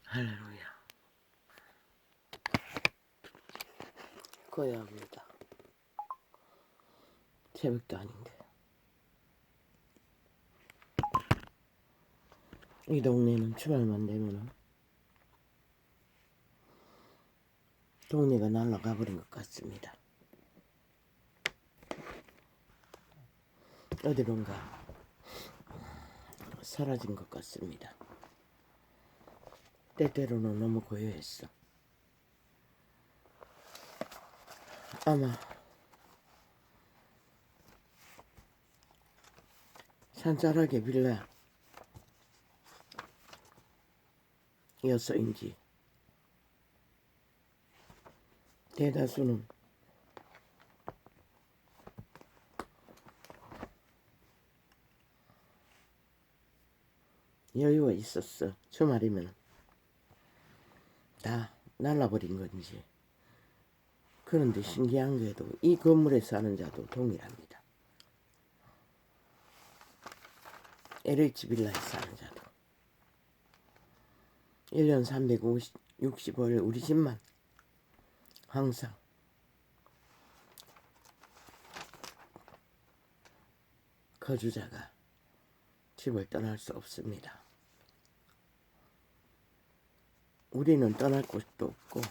할렐루야. 거야 합니다. 새벽도 아닌데. 이 동네는 주말만 되면은 동네가 날아가 버린 것 같습니다. 어디론가 사라진 것 같습니다. 때때로는 너무 고요했어. 아마 산자락의 빌라여서인지 대다수는 여유가 있었어. 주말이면 다 날라버린 건지. 그런데 신기한 게도 이 건물에 사는 자도 동일합니다. LH 빌라에 사는 자도 1년 365일 우리 집만 항상 거주자가 집을 떠날 수 없습니다. 우리는 떠날 곳도 없고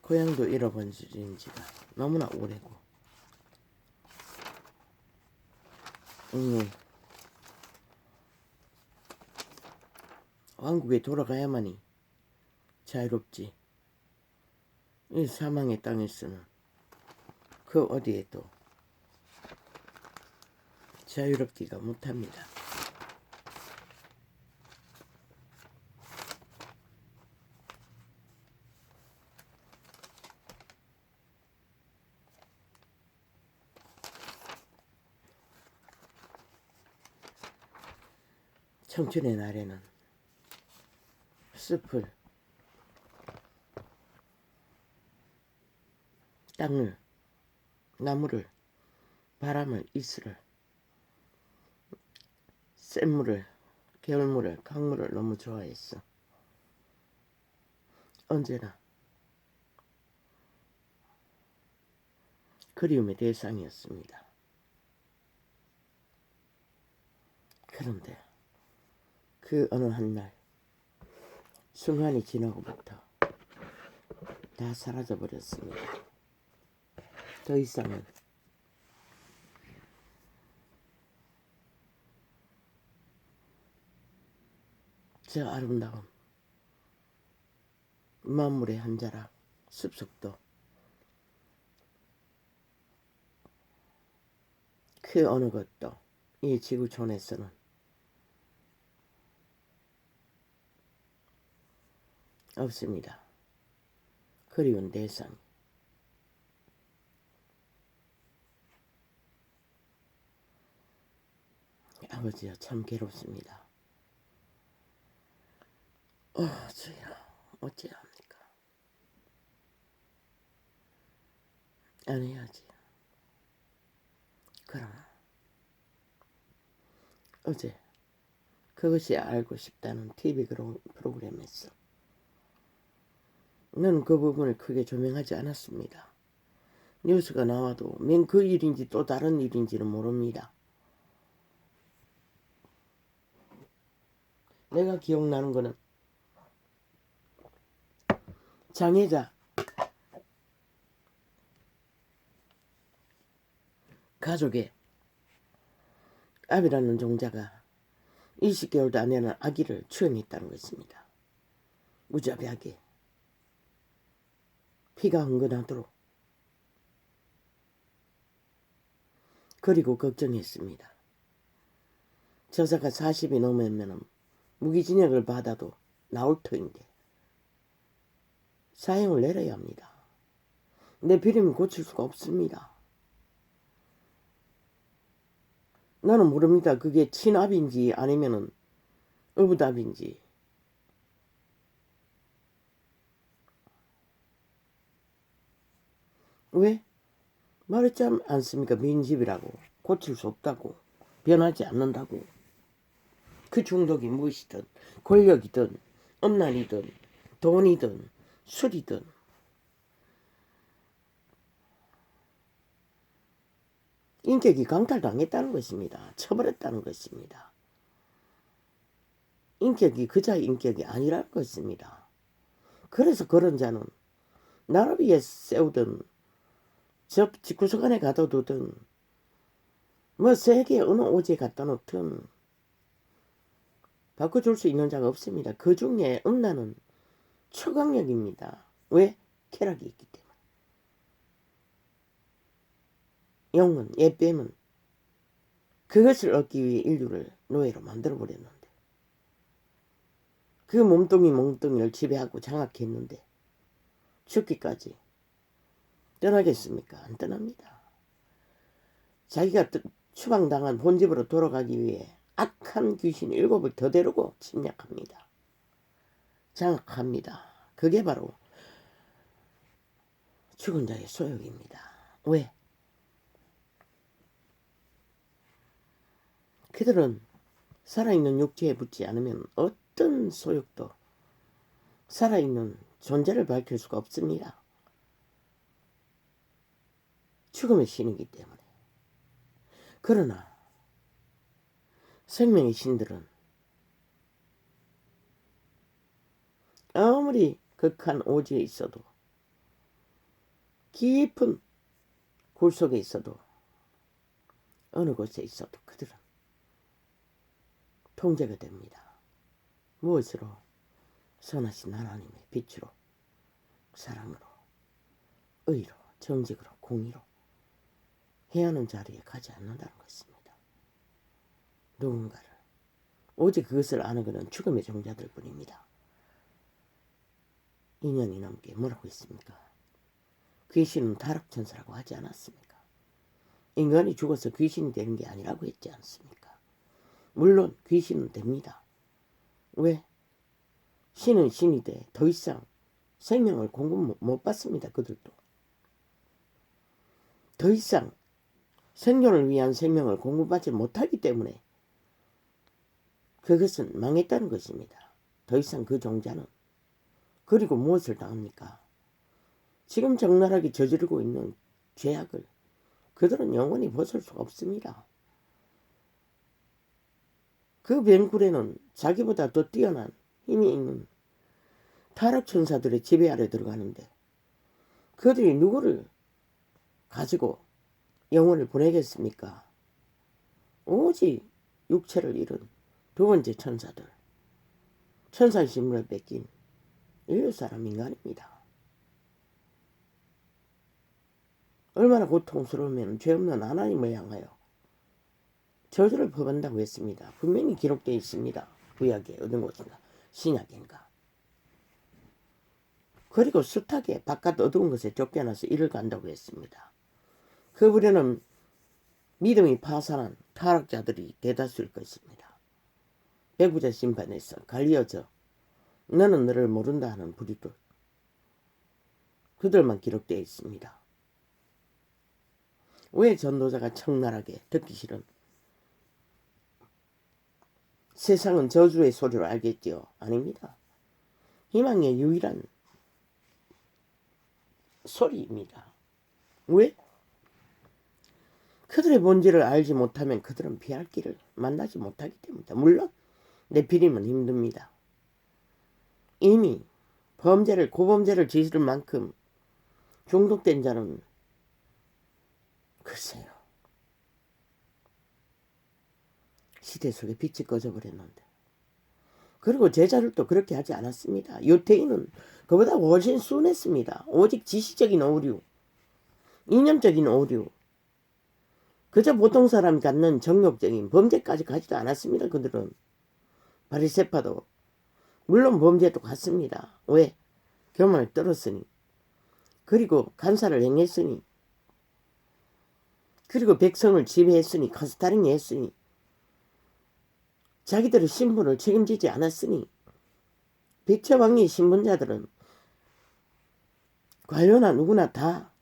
고향도 잃어버린 지가 너무나 오래고 왕국에 돌아가야만이 자유롭지. 이 사망의 땅에서는 그 어디에도 자유롭기가 못합니다. 청춘의 날에는 숲을, 땅을, 나무를, 바람을, 이슬을, 샘물을, 겨울물을, 강물을 너무 좋아했어. 언제나 그리움의 대상이었습니다. 그런데 그 어느 한날 순간이 지나고부터 다 사라져버렸습니다. 더 이상은 저 아름다운 만물의 한 자락 숲속도 그 어느 것도 이 지구촌에서는 없습니다. 그리운 대상. 아버지야 참 괴롭습니다. 주야 어찌해야 합니까? 안 해야지. 그러나 어제 그것이 알고 싶다는 TV 프로그램에서 나는 그 부분을 크게 조명하지 않았습니다. 뉴스가 나와도 맨 그 일인지 또 다른 일인지는 모릅니다. 내가 기억나는 거는 장애자 가족의 아비라는 종자가 20개월도 안 되는 아기를 추행했다는 것입니다. 무자비하게 피가 흥건하도록. 그리고 걱정했습니다. 저자가 40이 넘으면 무기징역을 받아도 나올 터인데 사형을 내려야 합니다. 내 비리면 고칠 수가 없습니다. 나는 모릅니다. 그게 친압인지 아니면은 어부답인지. 왜? 말했지 않습니까? 민집이라고. 고칠 수 없다고. 변하지 않는다고. 그 중독이 무엇이든 권력이든 엄난이든 돈이든 술이든 인격이 강탈당했다는 것입니다. 처벌했다는 것입니다. 인격이 그자의 인격이 아니라는 것입니다. 그래서 그런 자는 나를 위해 세우든 저 집구석안에 가둬두든 뭐 세계 어느 오지에 갖다 놓든 바꿔줄 수 있는 자가 없습니다. 그 중에 음란은 초강력입니다. 왜? 쾌락이 있기 때문에. 영은 예뱀은 그것을 얻기 위해 인류를 노예로 만들어버렸는데 그 몸뚱이를 지배하고 장악했는데 죽기까지 떠나겠습니까? 안 떠납니다. 자기가 추방당한 본집으로 돌아가기 위해 악한 귀신 7을 더 데리고 침략합니다. 장악합니다. 그게 바로 죽은 자의 소욕입니다. 왜? 그들은 살아있는 육체에 붙지 않으면 어떤 소욕도 살아있는 존재를 밝힐 수가 없습니다. 죽음의 신이기 때문에. 그러나 생명의 신들은 아무리 극한 오지에 있어도 깊은 굴 속에 있어도 어느 곳에 있어도 그들은 통제가 됩니다. 무엇으로? 선하신 하나님의 빛으로, 사랑으로, 의로, 정직으로, 공의로 해야 하는 자리에 가지 않는다는 것입니다. 누군가를 오직 그것을 아는 그는 죽음의 종자들 뿐입니다. 2년이 넘게 뭐라고 했습니까? 귀신은 타락천사라고 하지 않았습니까? 인간이 죽어서 귀신이 되는 게 아니라고 했지 않습니까? 물론 귀신은 됩니다. 왜? 신은 신이 돼 더 이상 생명을 공급 못 받습니다. 그들도. 더 이상 생존을 위한 생명을 공급받지 못하기 때문에 그것은 망했다는 것입니다. 더 이상 그 종자는. 그리고 무엇을 당합니까? 지금 적나라하게 저지르고 있는 죄악을 그들은 영원히 벗을 수가 없습니다. 그 뱅굴에는 자기보다 더 뛰어난 힘이 있는 타락천사들의 지배 아래 들어가는데 그들이 누구를 가지고 영혼을 보내겠습니까? 오직 육체를 잃은 두 번째 천사들, 천사의 신분을 뺏긴 인류 사람 인간입니다. 얼마나 고통스러우면 죄 없는 하나님을 향하여 저주를 퍼본다고 했습니다. 분명히 기록되어 있습니다. 구약에 어느 곳인가 신약인가. 그리고 숱하게 바깥 어두운 것에 쫓겨나서 이를 간다고 했습니다. 그 불에는 믿음이 파산한 타락자들이 대다수일 것입니다. 배부자 심판에서 갈리어져 너는 너를 모른다 하는 부류들, 그들만 기록되어 있습니다. 왜 전도자가 청나라하게 듣기 싫은 세상은 저주의 소리를 알겠지요? 아닙니다. 희망의 유일한 소리입니다. 왜? 그들의 본질을 알지 못하면 그들은 피할 길을 만나지 못하기 때문이다. 물론 내피림은 힘듭니다. 이미 고범죄를 저지를 만큼 중독된 자는 글쎄요. 시대 속에 빛이 꺼져버렸는데. 그리고 제자들도 그렇게 하지 않았습니다. 유태인은 그보다 훨씬 순했습니다. 오직 지시적인 오류, 이념적인 오류, 그저 보통 사람이 갖는 정욕적인 범죄까지 가지도 않았습니다. 그들은. 바리새파도 물론 범죄도 갔습니다. 왜? 교만을 떨었으니, 그리고 간사를 행했으니, 그리고 백성을 지배했으니, 카스타링 했으니, 자기들의 신분을 책임지지 않았으니, 백처왕리 신분자들은 관료나 누구나 다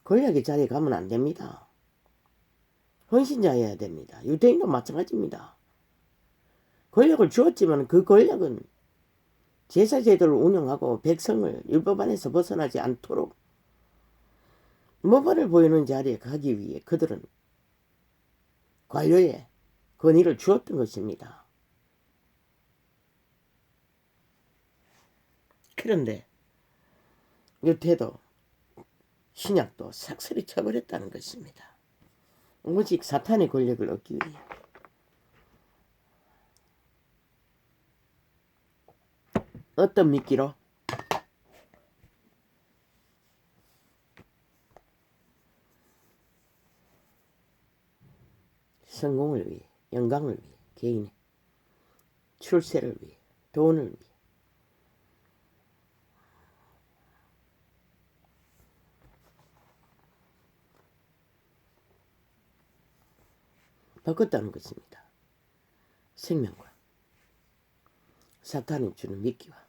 권력의 자리에 가면 안 됩니다. 헌신자여야 됩니다. 유대인도 마찬가지입니다. 권력을 주었지만 그 권력은 제사제도를 운영하고 백성을 율법 안에서 벗어나지 않도록 모범을 보이는 자리에 가기 위해 그들은 관료의 권위를 주었던 것입니다. 그런데 유태도 신약도 삭슬이 쳐버렸다는 것입니다. 오직 사탄의 권력을 얻기 위해. 어떤 미끼로? 성공을 위해, 영광을 위해, 개인의 출세를 위해, 돈을 위해. 바꿨다는 것입니다. 생명과 사탄이 주는 미끼와.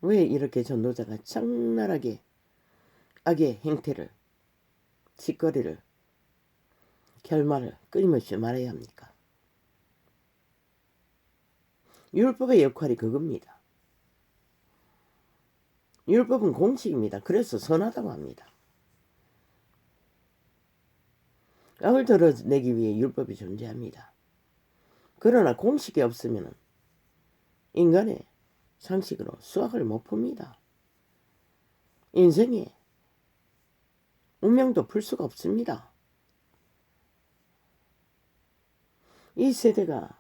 왜 이렇게 전도자가 적나라하게 악의 행태를, 짓거리를, 결말을 끊임없이 말해야 합니까? 율법의 역할이 그겁니다. 율법은 공식입니다. 그래서 선하다고 합니다. 악을 드러내기 위해 율법이 존재합니다. 그러나 공식이 없으면 인간의 상식으로 수학을 못 풉니다. 인생의 운명도 풀 수가 없습니다. 이 세대가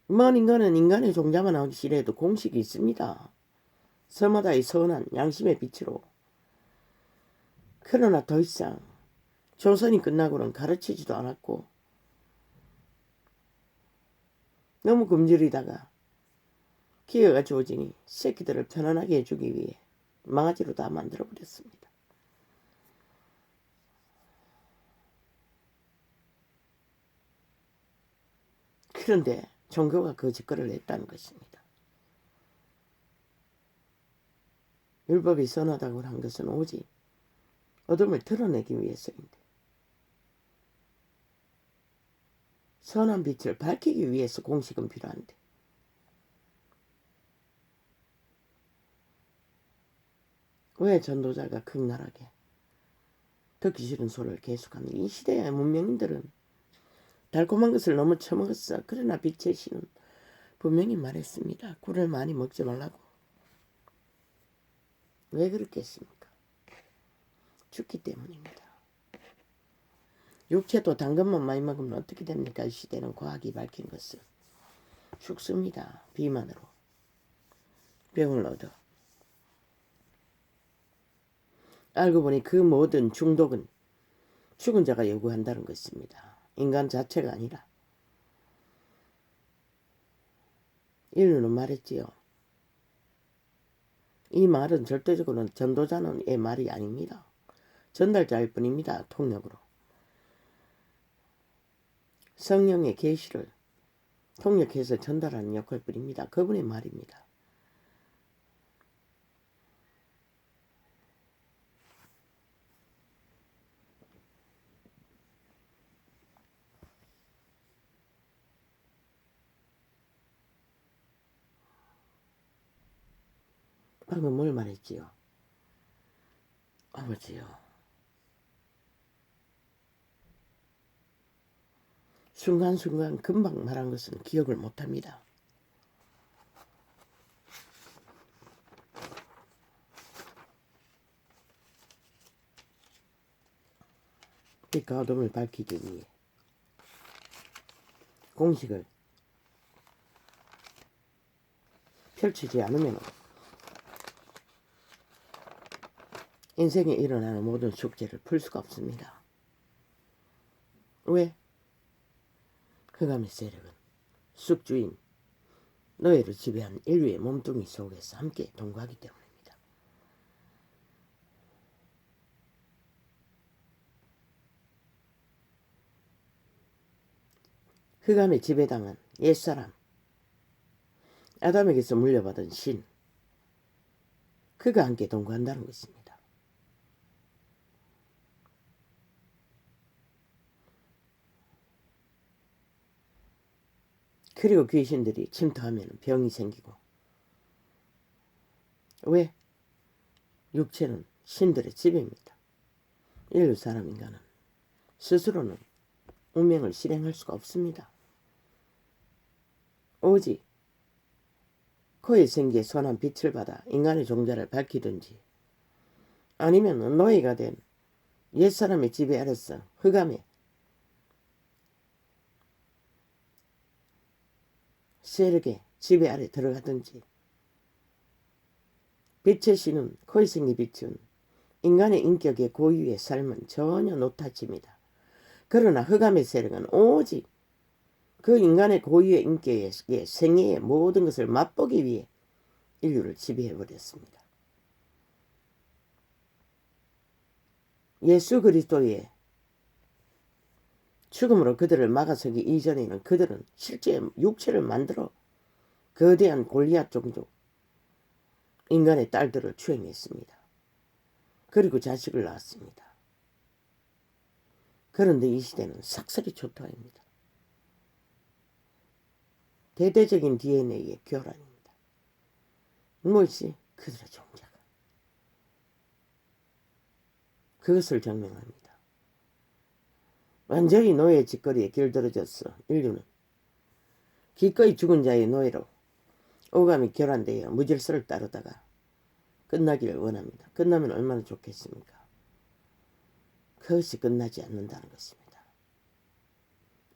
먼 인간은 인간의 종자만 하시래도 공식이 있습니다. 서마다의 선한 양심의 빛으로. 그러나 더 이상 조선이 끝나고는 가르치지도 않았고 너무 굶주리다가 기회가 주어지니 새끼들을 편안하게 해주기 위해 망아지로 다 만들어버렸습니다. 그런데 종교가 그 짓거리를 했다는 것입니다. 율법이 선하다고 한 것은 오직 어둠을 드러내기 위해서인데 선한 빛을 밝히기 위해서 공식은 필요한데 왜 전도자가 극렬하게 듣기 싫은 소리를 계속하는 이 시대의 문명인들은 달콤한 것을 너무 처먹었어. 그러나 빛의 신은 분명히 말했습니다. 꿀을 많이 먹지 말라고. 왜 그렇겠습니까? 죽기 때문입니다. 육체도 단 것만 많이 먹으면 어떻게 됩니까? 이 시대는 과학이 밝힌 것은 죽습니다. 비만으로 병을 얻어. 알고 보니 그 모든 중독은 죽은 자가 요구한다는 것입니다. 인간 자체가 아니라. 인류는 말했지요. 이 말은 절대적으로는 전도자의 말이 아닙니다. 전달자일 뿐입니다. 통역으로. 성령의 계시를 통역해서 전달하는 역할뿐입니다. 그분의 말입니다. 방금 뭘 말했지요? 아버지요. 순간순간 금방 말한 것은 기억을 못합니다. 빛과 어둠을 밝히기 위해 공식을 펼치지 않으면 인생에 일어나는 모든 숙제를 풀 수가 없습니다. 왜? 흑암의 세력은 쑥주인 노예를 지배한 인류의 몸뚱이 속에서 함께 동거하기 때문입니다. 흑암에 지배당한 옛사람 아담에게서 물려받은 신 그가 함께 동거한다는 것입니다. 그리고 귀신들이 침투하면 병이 생기고. 왜? 육체는 신들의 지배입니다. 인류 사람 인간은 스스로는 운명을 실행할 수가 없습니다. 오직 코에 생기에 선한 빛을 받아 인간의 종자를 밝히든지 아니면 노예가 된 옛사람의 지배 아래서 흑암의 세력의 지배 아래 들어가든지. 빛의 신은 코에 생기 비춘 인간의 인격의 고유의 삶은 전혀 노타칩니다. 그러나 흑암의 세력은 오직 그 인간의 고유의 인격의 생애의 모든 것을 맛보기 위해 인류를 지배해버렸습니다. 예수 그리스도의 죽음으로 그들을 막아서기 이전에는 그들은 실제 육체를 만들어 거대한 골리앗 종족 인간의 딸들을 추행했습니다. 그리고 자식을 낳았습니다. 그런데 이 시대는 삭살이 초토화입니다. 대대적인 DNA의 교란입니다. 무엇이? 그들의 종자가. 그것을 증명합니다. 완전히 노예 짓거리에 길들어졌어. 인류는 기꺼이 죽은 자의 노예로 오감이 교란되어 무질서를 따르다가 끝나기를 원합니다. 끝나면 얼마나 좋겠습니까? 그것이 끝나지 않는다는 것입니다.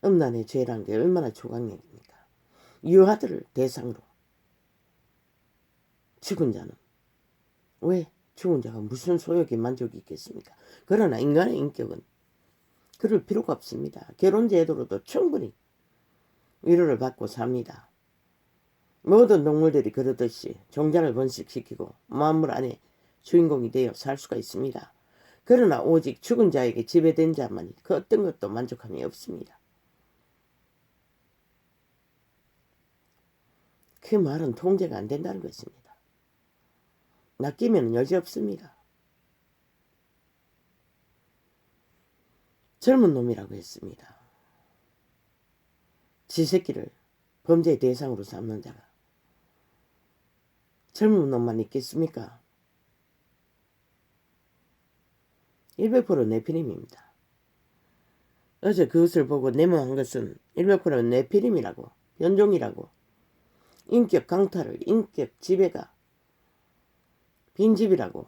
음란의 죄란 게 얼마나 초강력입니까? 유아들을 대상으로 죽은 자는 왜 죽은 자가 무슨 소욕이 만족이 있겠습니까? 그러나 인간의 인격은 그럴 필요가 없습니다. 결혼 제도로도 충분히 위로를 받고 삽니다. 모든 동물들이 그러듯이 종자를 번식시키고 만물 안에 주인공이 되어 살 수가 있습니다. 그러나 오직 죽은 자에게 지배된 자만이 그 어떤 것도 만족함이 없습니다. 그 말은 통제가 안 된다는 것입니다. 낚이면 여지 없습니다. 젊은 놈이라고 했습니다. 지 새끼를 범죄의 대상으로 삼는 자가 젊은 놈만 있겠습니까? 100% 네피림입니다. 어제 그것을 보고 내모한 것은 100% 네피림이라고, 변종이라고, 인격 강탈을, 인격 지배가 빈집이라고,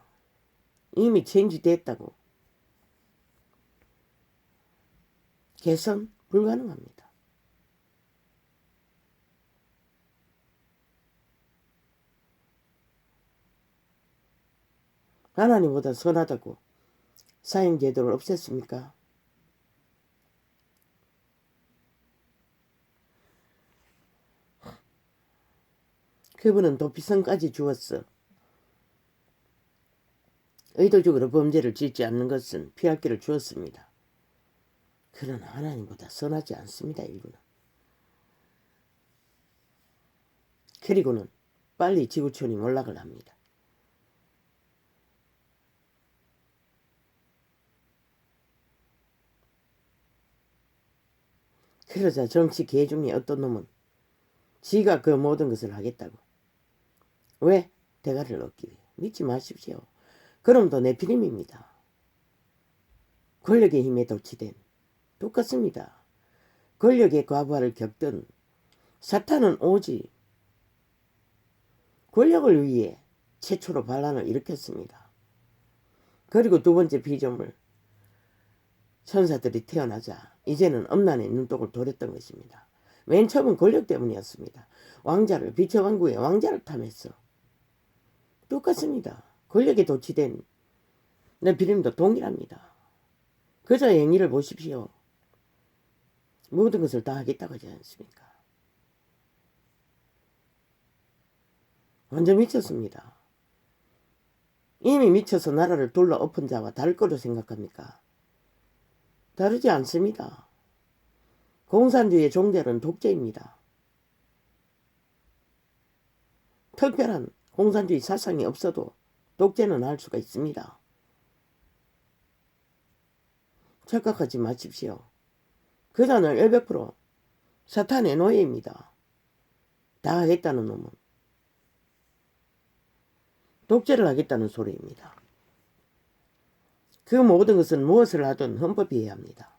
이미 체인지됐다고, 개선 불가능합니다. 하나님보다 선하다고 사형제도를 없앴습니까? 그분은 도피성까지 주었어. 의도적으로 범죄를 짓지 않는 것은 피할 길을 주었습니다. 그러나 하나님보다 선하지 않습니다. 인류는. 그리고는 빨리 지구촌이 몰락을 합니다. 그러자 정치 개 중에 어떤 놈은 지가 그 모든 것을 하겠다고. 왜? 대가를 얻기 위해. 믿지 마십시오. 그럼도 네피림입니다. 권력의 힘에 도취된 똑같습니다. 권력의 과부하를 겪던 사탄은 오직 권력을 위해 최초로 반란을 일으켰습니다. 그리고 두 번째 피조물 천사들이 태어나자 이제는 엄난의 눈독을 돌렸던 것입니다. 맨 처음은 권력 때문이었습니다. 왕자를 빛의 왕국의 왕자를 탐했어. 똑같습니다. 권력에 도취된 네피림도 동일합니다. 그저 행위를 보십시오. 모든 것을 다 하겠다고 하지 않습니까? 완전 미쳤습니다. 이미 미쳐서 나라를 둘러 엎은 자와 다를 거로 생각합니까? 다르지 않습니다. 공산주의의 종자는 독재입니다. 특별한 공산주의 사상이 없어도 독재는 할 수가 있습니다. 착각하지 마십시오. 그자는 100% 사탄의 노예입니다. 다 했다는 놈은 독재를 하겠다는 소리입니다. 그 모든 것은 무엇을 하든 헌법이 해야 합니다.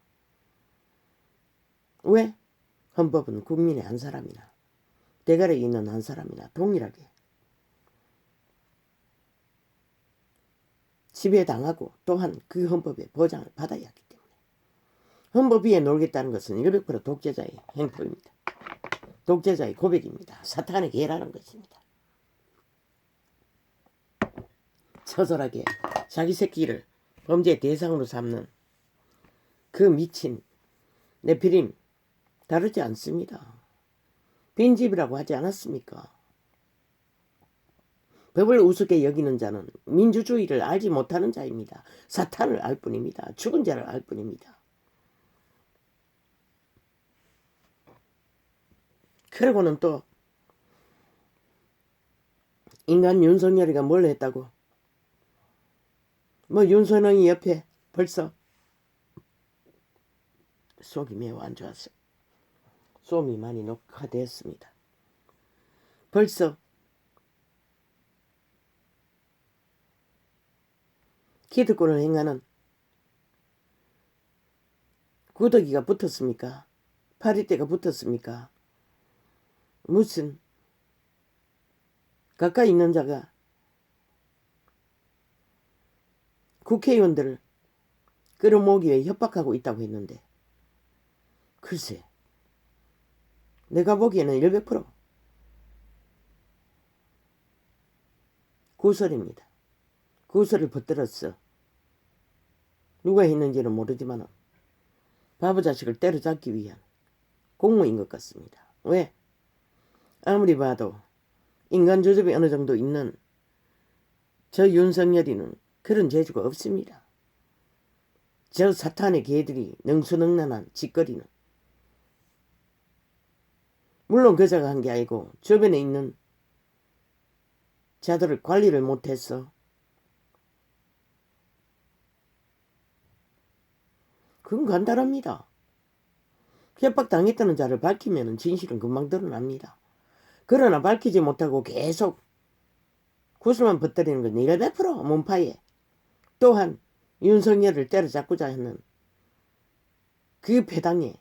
왜? 헌법은 국민의 한 사람이나 대가리에 있는 한 사람이나 동일하게 지배당하고 또한 그 헌법의 보장을 받아야 하기 때문에 헌법 위에 놀겠다는 것은 100% 독재자의 행포입니다. 독재자의 고백입니다. 사탄의 계라는 것입니다. 처절하게 자기 새끼를 범죄의 대상으로 삼는 그 미친 네피림 다르지 않습니다. 빈집이라고 하지 않았습니까? 법을 우습게 여기는 자는 민주주의를 알지 못하는 자입니다. 사탄을 알 뿐입니다. 죽은 자를 알 뿐입니다. 그러고는 또 인간 윤석열이가 뭘 했다고? 뭐 윤선영이 옆에 벌써 속이 매우 안 좋았어요. 솜이 많이 녹화되었습니다. 벌써 기득권을 행하는 구더기가 붙었습니까? 파리떼가 붙었습니까? 무슨 가까이 있는 자가 국회의원들을 끌어모으기 위해 협박하고 있다고 했는데 글쎄 내가 보기에는 100% 구설입니다. 구설을 붙들었어. 누가 했는지는 모르지만 바보 자식을 때려잡기 위한 공모인 것 같습니다. 왜? 아무리 봐도 인간 조접이 어느 정도 있는 저 윤석열이는 그런 재주가 없습니다. 저 사탄의 개들이 능수능란한 짓거리는 물론 그자가 한 게 아니고 주변에 있는 자들을 관리를 못해서 그건 간단합니다. 협박당했다는 자를 밝히면 진실은 금방 드러납니다. 그러나 밝히지 못하고 계속 구슬만 벗뜨리는 건 100% 문파에 또한 윤석열을 때려잡고자 하는 그 배당의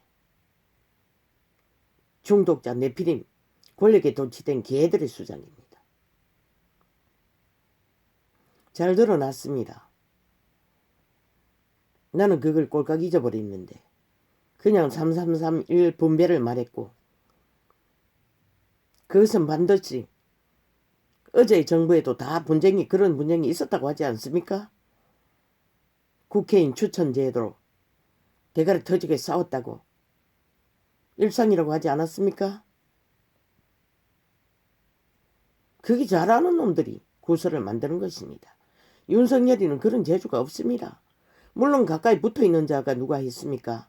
중독자 네피림 권력에 도취된 개들의 수장입니다. 잘 드러났습니다. 나는 그걸 꼴깍 잊어버렸는데 그냥 3331 분배를 말했고 그것은 반드시 어제의 정부에도 다 그런 분쟁이 있었다고 하지 않습니까? 국회의원 추천 제도로 대가리 터지게 싸웠다고 일상이라고 하지 않았습니까? 그게 잘하는 놈들이 구설을 만드는 것입니다. 윤석열이는 그런 재주가 없습니다. 물론 가까이 붙어있는 자가 누가 했습니까?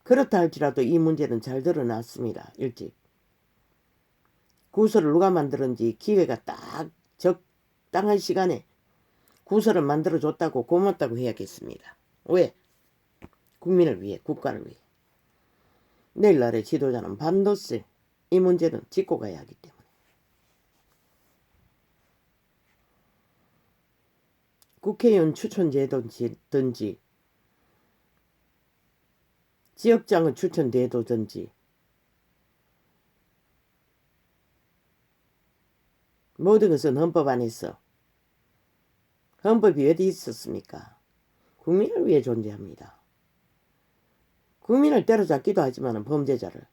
그렇다 할지라도 이 문제는 잘 드러났습니다. 일찍. 구설을 누가 만들었는지 기회가 딱 적당한 시간에 구설을 만들어줬다고 고맙다고 해야겠습니다. 왜? 국민을 위해, 국가를 위해. 내일날의 지도자는 반드시 이 문제는 짚고 가야 하기 때문에. 국회의원 추천제도든지 지역장은 추천제도든지 모든 것은 헌법 안에서 헌법이 어디 있었습니까? 국민을 위해 존재합니다. 국민을 때려잡기도 하지만 범죄자를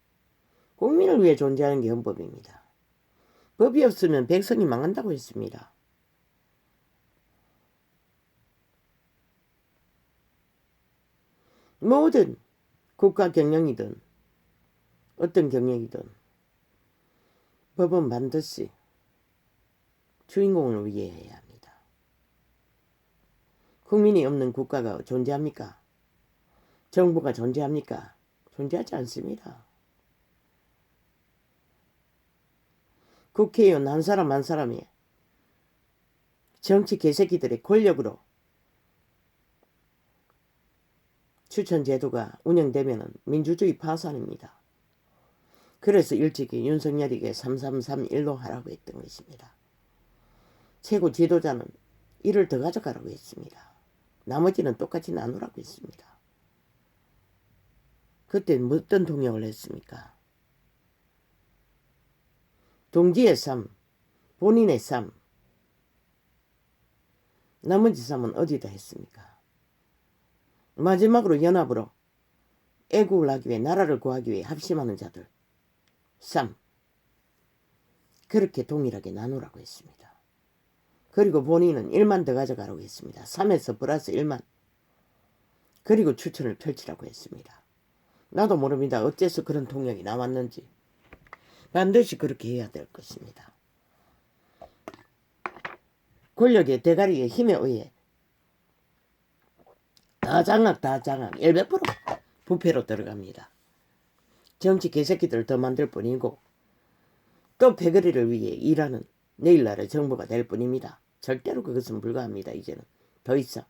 국민을 위해 존재하는 게 헌법입니다. 법이 없으면 백성이 망한다고 했습니다. 모든 국가 경영이든 어떤 경영이든 법은 반드시 주인공을 위해 해야 합니다. 국민이 없는 국가가 존재합니까? 정부가 존재합니까? 존재하지 않습니다. 국회의원 한 사람 한 사람이 정치 개새끼들의 권력으로 추천 제도가 운영되면 민주주의 파산입니다. 그래서 일찍이 윤석열에게 3331로 하라고 했던 것입니다. 최고 지도자는 이를 더 가져가라고 했습니다. 나머지는 똑같이 나누라고 했습니다. 그때 어떤 동역을 했습니까? 동지의 삶, 본인의 삶, 나머지 삶은 어디다 했습니까? 마지막으로 연합으로 애국을 하기 위해, 나라를 구하기 위해 합심하는 자들 삶, 그렇게 동일하게 나누라고 했습니다. 그리고 본인은 1만 더 가져가라고 했습니다. 3에서 플러스 1만. 그리고 추천을 펼치라고 했습니다. 나도 모릅니다. 어째서 그런 통역이 나왔는지. 반드시 그렇게 해야 될 것입니다. 권력의 대가리의 힘에 의해 다장악 100% 부패로 들어갑니다. 정치 개새끼들을 더 만들 뿐이고 또 패거리를 위해 일하는 내일날의 정부가 될 뿐입니다. 절대로 그것은 불가합니다. 이제는 더 이상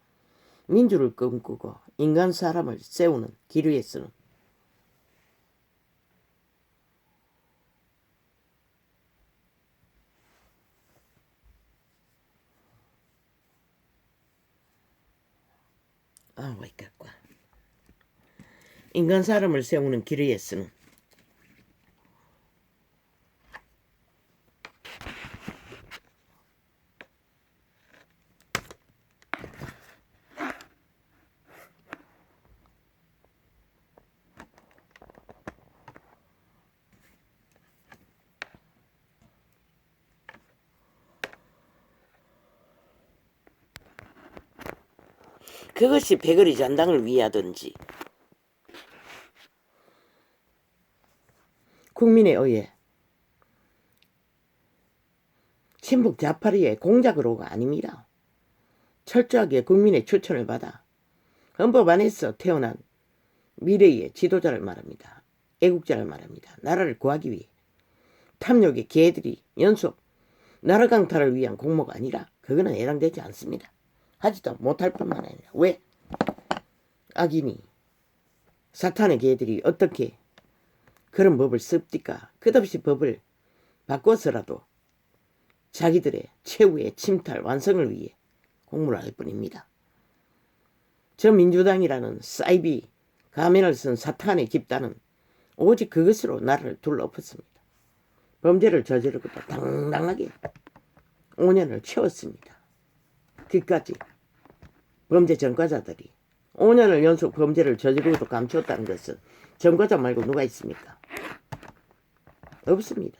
민주를 꿈꾸고 인간 사람을 세우는 길 위에서는 인간 사람을 세우는 길 위에서는 그것이 패거리 잔당을 위하든지 국민에 의해 친북 좌파리의 공작으로가 아닙니다. 철저하게 국민의 추천을 받아 헌법 안에서 태어난 미래의 지도자를 말합니다. 애국자를 말합니다. 나라를 구하기 위해 탐욕의 개들이 연속 나라 강탈을 위한 공모가 아니라 그거는 해당되지 않습니다. 하지도 못할 뿐만 아니라 왜? 악인이 사탄의 개들이 어떻게 그런 법을 씁니까? 끝없이 법을 바꿔서라도 자기들의 최후의 침탈 완성을 위해 공모를 할 뿐입니다. 저 민주당이라는 사이비 가면을 쓴 사탄의 집단은 오직 그것으로 나라를 둘러엎었습니다. 범죄를 저지르고도 당당하게 5년을 채웠습니다. 그까지 범죄 전과자들이 5년을 연속 범죄를 저지르고도 감추었다는 것은 전과자 말고 누가 있습니까? 없습니다.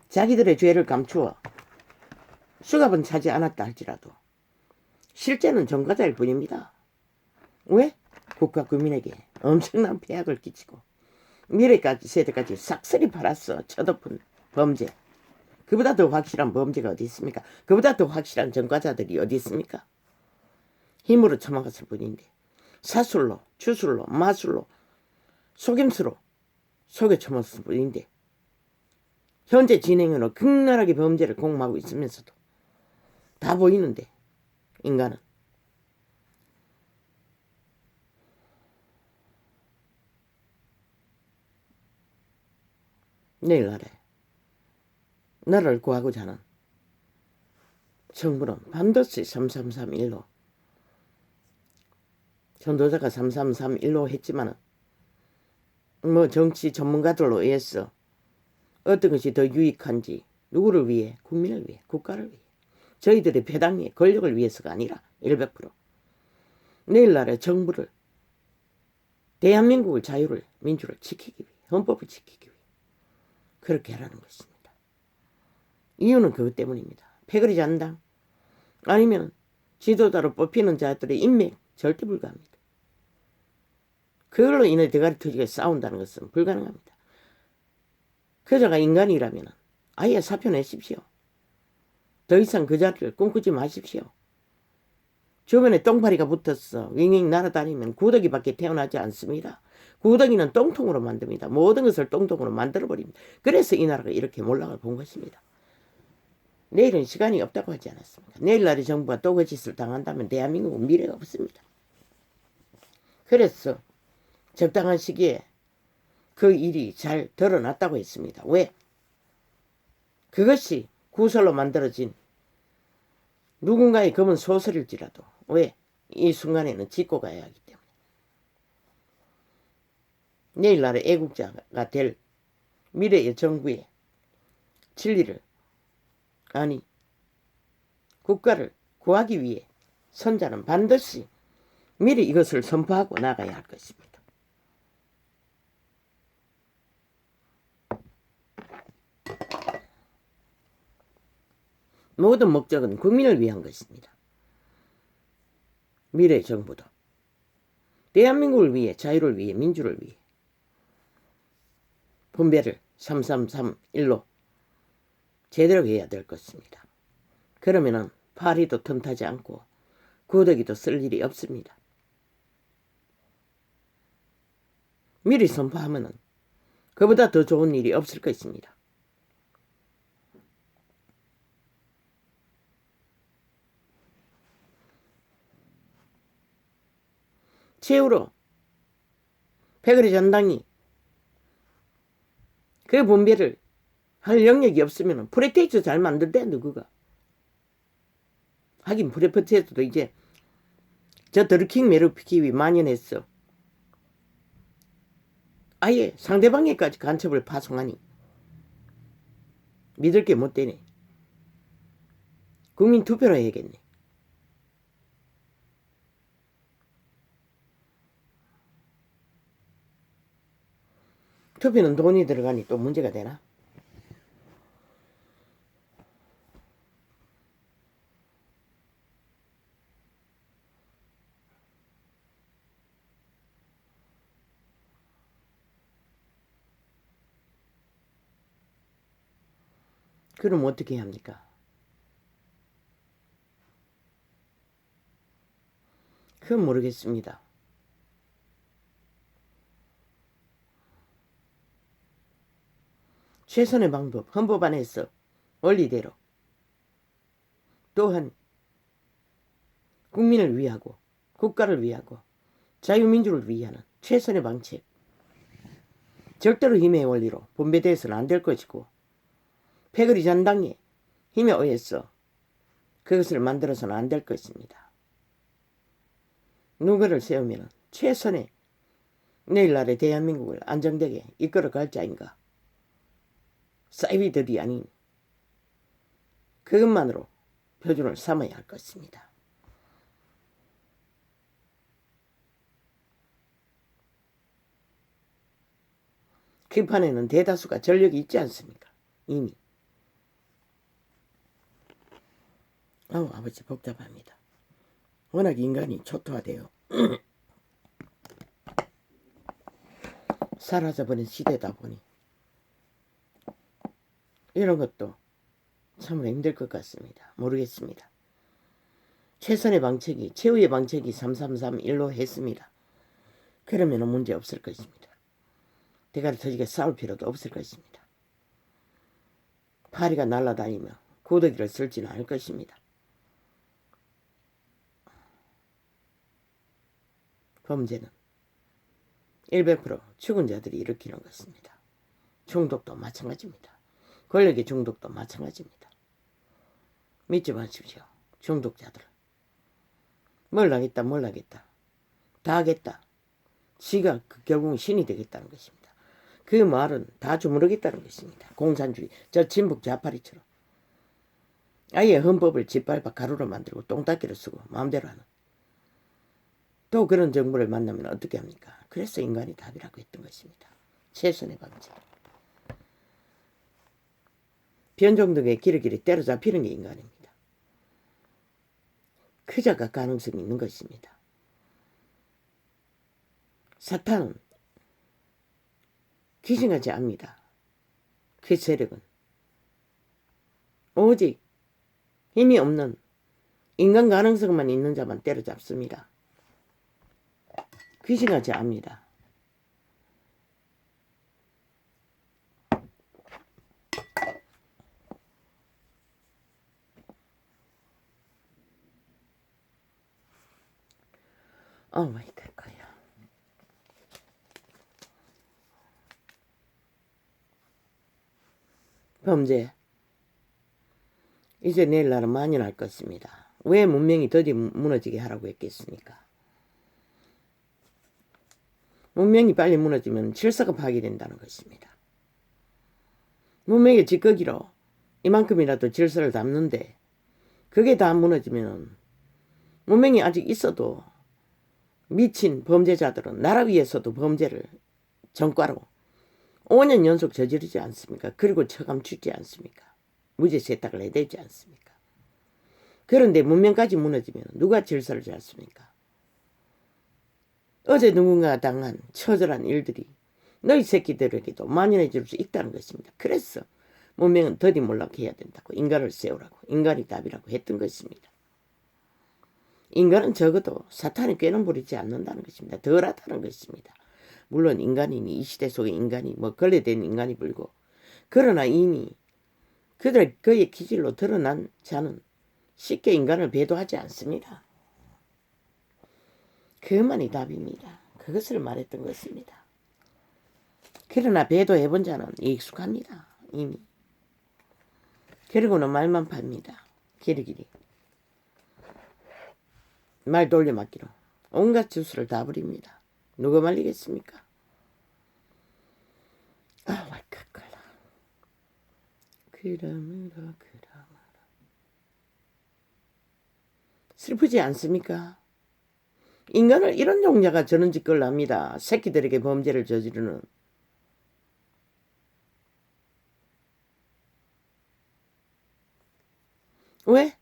자기들의 죄를 감추어 수갑은 차지 않았다 할지라도 실제는 전과자일 뿐입니다. 왜? 국가 국민에게 엄청난 폐악을 끼치고 미래까지 세대까지 싹쓸이 팔았어. 쳐덮은 범죄. 그보다 더 확실한 범죄가 어디 있습니까? 그보다 더 확실한 전과자들이 어디 있습니까? 힘으로 처먹었을 뿐인데 사술로, 주술로, 마술로, 속임수로 속여 처먹었을 뿐인데 현재 진행으로 극렬하게 범죄를 공모하고 있으면서도 다 보이는데 인간은 내일 아래 나라를 구하고자 하는 정부는 반드시 3331로 전도자가 3331로 했지만은 뭐 정치 전문가들로 의해서 어떤 것이 더 유익한지 누구를 위해? 국민을 위해, 국가를 위해, 저희들의 배당의 권력을 위해서가 아니라 100% 내일날의 정부를, 대한민국을, 자유를, 민주를 지키기 위해, 헌법을 지키기 위해 그렇게 하라는 것입니다. 이유는 그것 때문입니다. 패거리 잔당 아니면 지도자로 뽑히는 자들의 인맥 절대 불가합니다. 그걸로 인해 대가리 터지게 싸운다는 것은 불가능합니다. 그자가 인간이라면 아예 사표내십시오. 더 이상 그 자리를 꿈꾸지 마십시오. 주변에 똥파리가 붙어서 윙윙 날아다니면 구더기밖에 태어나지 않습니다. 구더기는 똥통으로 만듭니다. 모든 것을 똥통으로 만들어버립니다. 그래서 이 나라가 이렇게 몰락을 본 것입니다. 내일은 시간이 없다고 하지 않았습니까? 내일날의 정부가 또 그 짓을 당한다면 대한민국은 미래가 없습니다. 그래서 적당한 시기에 그 일이 잘 드러났다고 했습니다. 왜? 그것이 구설로 만들어진 누군가의 검은 소설일지라도 왜? 이 순간에는 짚고 가야 하기 때문에. 내일날의 애국자가 될 미래의 정부의 진리를 아니 국가를 구하기 위해 선자는 반드시 미리 이것을 선포하고 나가야 할 것입니다. 모든 목적은 국민을 위한 것입니다. 미래의 정부도 대한민국을 위해, 자유를 위해, 민주를 위해 분배를 333-1로 제대로 해야 될 것입니다. 그러면은 파리도 틈타지 않고 구더기도 쓸 일이 없습니다. 미리 선포하면은 그보다 더 좋은 일이 없을 것입니다. 최후로 패거리 전당이 그 분배를 할 영역이 없으면 프레텍스 잘 만들대 누구가. 하긴 프레텍스도 이제 저 드루킹 메르키위 만연했어. 아예 상대방에까지 간첩을 파송하니 믿을 게 못 되네. 국민 투표로 해야겠네. 투표는 돈이 들어가니 또 문제가 되나? 그럼 어떻게 해야 합니까? 그건 모르겠습니다. 최선의 방법, 헌법 안에서 원리대로 또한 국민을 위하고 국가를 위하고 자유민주를 위하는 최선의 방책, 절대로 힘의 원리로 분배돼서는 안 될 것이고 패거리 전당의 힘에 의해서 그것을 만들어서는 안 될 것입니다. 누구를 세우면 최선의 내일날의 대한민국을 안정되게 이끌어갈 자인가? 사이비들이 아닌 그것만으로 표준을 삼아야 할 것입니다. 그 판에는 대다수가 전력이 있지 않습니까? 이미. 아버지 복잡합니다. 워낙 인간이 초토화되어 사라져버린 시대다 보니 이런 것도 참으로 힘들 것 같습니다. 모르겠습니다. 최선의 방책이, 최후의 방책이 333-1로 했습니다. 그러면 문제 없을 것입니다. 대가리 터지게 싸울 필요도 없을 것입니다. 파리가 날아다니며 구더기를 쓸지는 않을 것입니다. 범죄는 100% 죽은 자들이 일으키는 것입니다. 중독도 마찬가지입니다. 권력의 중독도 마찬가지입니다. 믿지 마십시오. 중독자들은. 뭘 하겠다. 다 하겠다. 지가 결국은 신이 되겠다는 것입니다. 그 말은 다 주무르겠다는 것입니다. 공산주의, 저 진북 좌파리처럼. 아예 헌법을 짓밟아 가루로 만들고 똥닦이를 쓰고 마음대로 하는. 또 그런 정부를 만나면 어떻게 합니까? 그래서 인간이 답이라고 했던 것입니다. 최선의 방책. 변종등에 기르기를 때려잡히는 게 인간입니다. 그자가 가능성이 있는 것입니다. 사탄은 귀신같이 압니다. 그 세력은 오직 힘이 없는 인간 가능성만 있는 자만 때려잡습니다. 귀신같이 압니다. 마이 갓. 범죄. 이제 내일 날은 만연할 것입니다. 왜 문명이 더디 무너지게 하라고 했겠습니까? 문명이 빨리 무너지면 질서가 파괴된다는 것입니다. 문명의 찌꺼기로 이만큼이라도 질서를 담는데 그게 다 무너지면 문명이 아직 있어도 미친 범죄자들은 나라 위에서도 범죄를 전과로 5년 연속 저지르지 않습니까? 그리고 처감 주지 않습니까? 무죄 세탁을 해야 되지 않습니까? 그런데 문명까지 무너지면 누가 질서를 잡습니까? 어제 누군가가 당한 처절한 일들이 너희 새끼들에게도 만연해질 수 있다는 것입니다. 그래서 문명은 더디 몰락해야 된다고 인간을 세우라고 인간이 답이라고 했던 것입니다. 인간은 적어도 사탄이 꾀는 부리지 않는다는 것입니다. 덜하다는 것입니다. 물론 인간이니 이 시대 속의 인간이 걸레된 인간이 불고 그러나 이미 그의 기질로 드러난 자는 쉽게 인간을 배도하지 않습니다. 그것만이 답입니다. 그것을 말했던 것입니다. 그러나 배도해본 자는 익숙합니다. 이미. 그리고는 말만 팝니다. 기리기리. 말 돌려막기로 온갖 주술을 다 부립니다. 누가 말리겠습니까? 왈칵컬라. 그러므로. 슬프지 않습니까? 인간을 이런 용자가 저런 짓걸 합니다. 새끼들에게 범죄를 저지르는. 왜?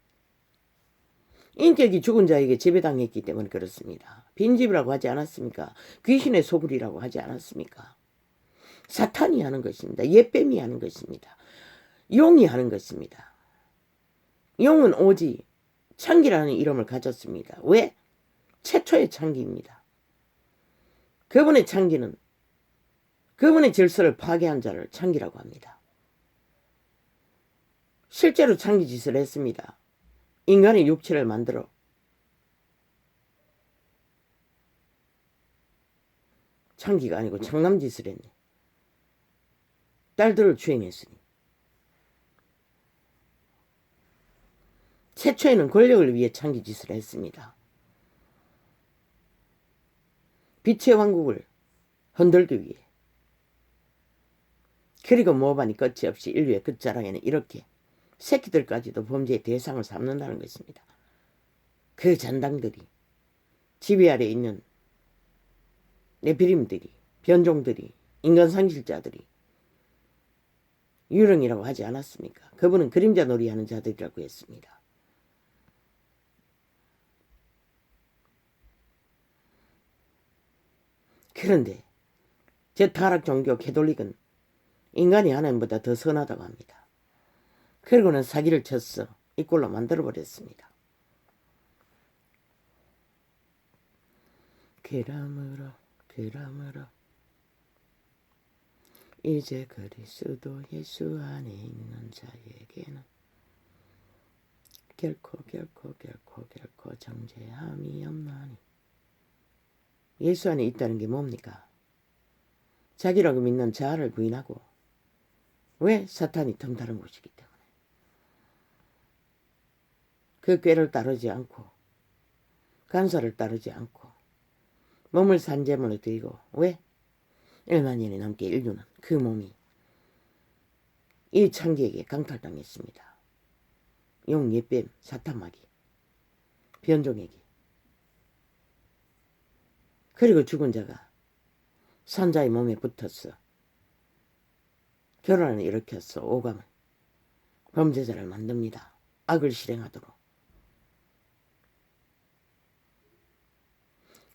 인격이 죽은 자에게 지배당했기 때문에 그렇습니다. 빈집이라고 하지 않았습니까? 귀신의 소굴이라고 하지 않았습니까? 사탄이 하는 것입니다. 옛뱀이 하는 것입니다. 용이 하는 것입니다. 용은 오직 창기라는 이름을 가졌습니다. 왜? 최초의 창기입니다. 그분의 창기는 그분의 질서를 파괴한 자를 창기라고 합니다. 실제로 창기 짓을 했습니다. 인간의 육체를 만들어 창기가 아니고 창남짓을 했네. 딸들을 추행했으니. 최초에는 권력을 위해 창기짓을 했습니다. 빛의 왕국을 흔들기 위해. 그리고 모반이 끝이 없이 인류의 끝자락에는 이렇게 새끼들까지도 범죄의 대상을 삼는다는 것입니다. 그 잔당들이 지배 아래 있는 네피림들이 변종들이 인간 상실자들이 유령이라고 하지 않았습니까? 그분은 그림자 놀이하는 자들이라고 했습니다. 그런데 제 타락 종교 캐톨릭은 인간이 하나님보다 더 선하다고 합니다. 그리고는 사기를 쳤어 이 꼴로 만들어버렸습니다. 그러므로 이제 그리스도 예수 안에 있는 자에게는 결코 정죄함이 없나니. 예수 안에 있다는 게 뭡니까? 자기라고 믿는 자아를 부인하고. 왜? 사탄이 틈타는 곳이기 때문에. 그 꾀를 따르지 않고 간사를 따르지 않고 몸을 산재물로 드리고. 왜? 1만 년이 넘게 인류는 그 몸이 이 창기에게 강탈당했습니다. 용, 옛뱀, 사탄마귀, 변종에게. 그리고 죽은 자가 산자의 몸에 붙었어. 결혼을 일으켰어. 오감을. 범죄자를 만듭니다. 악을 실행하도록.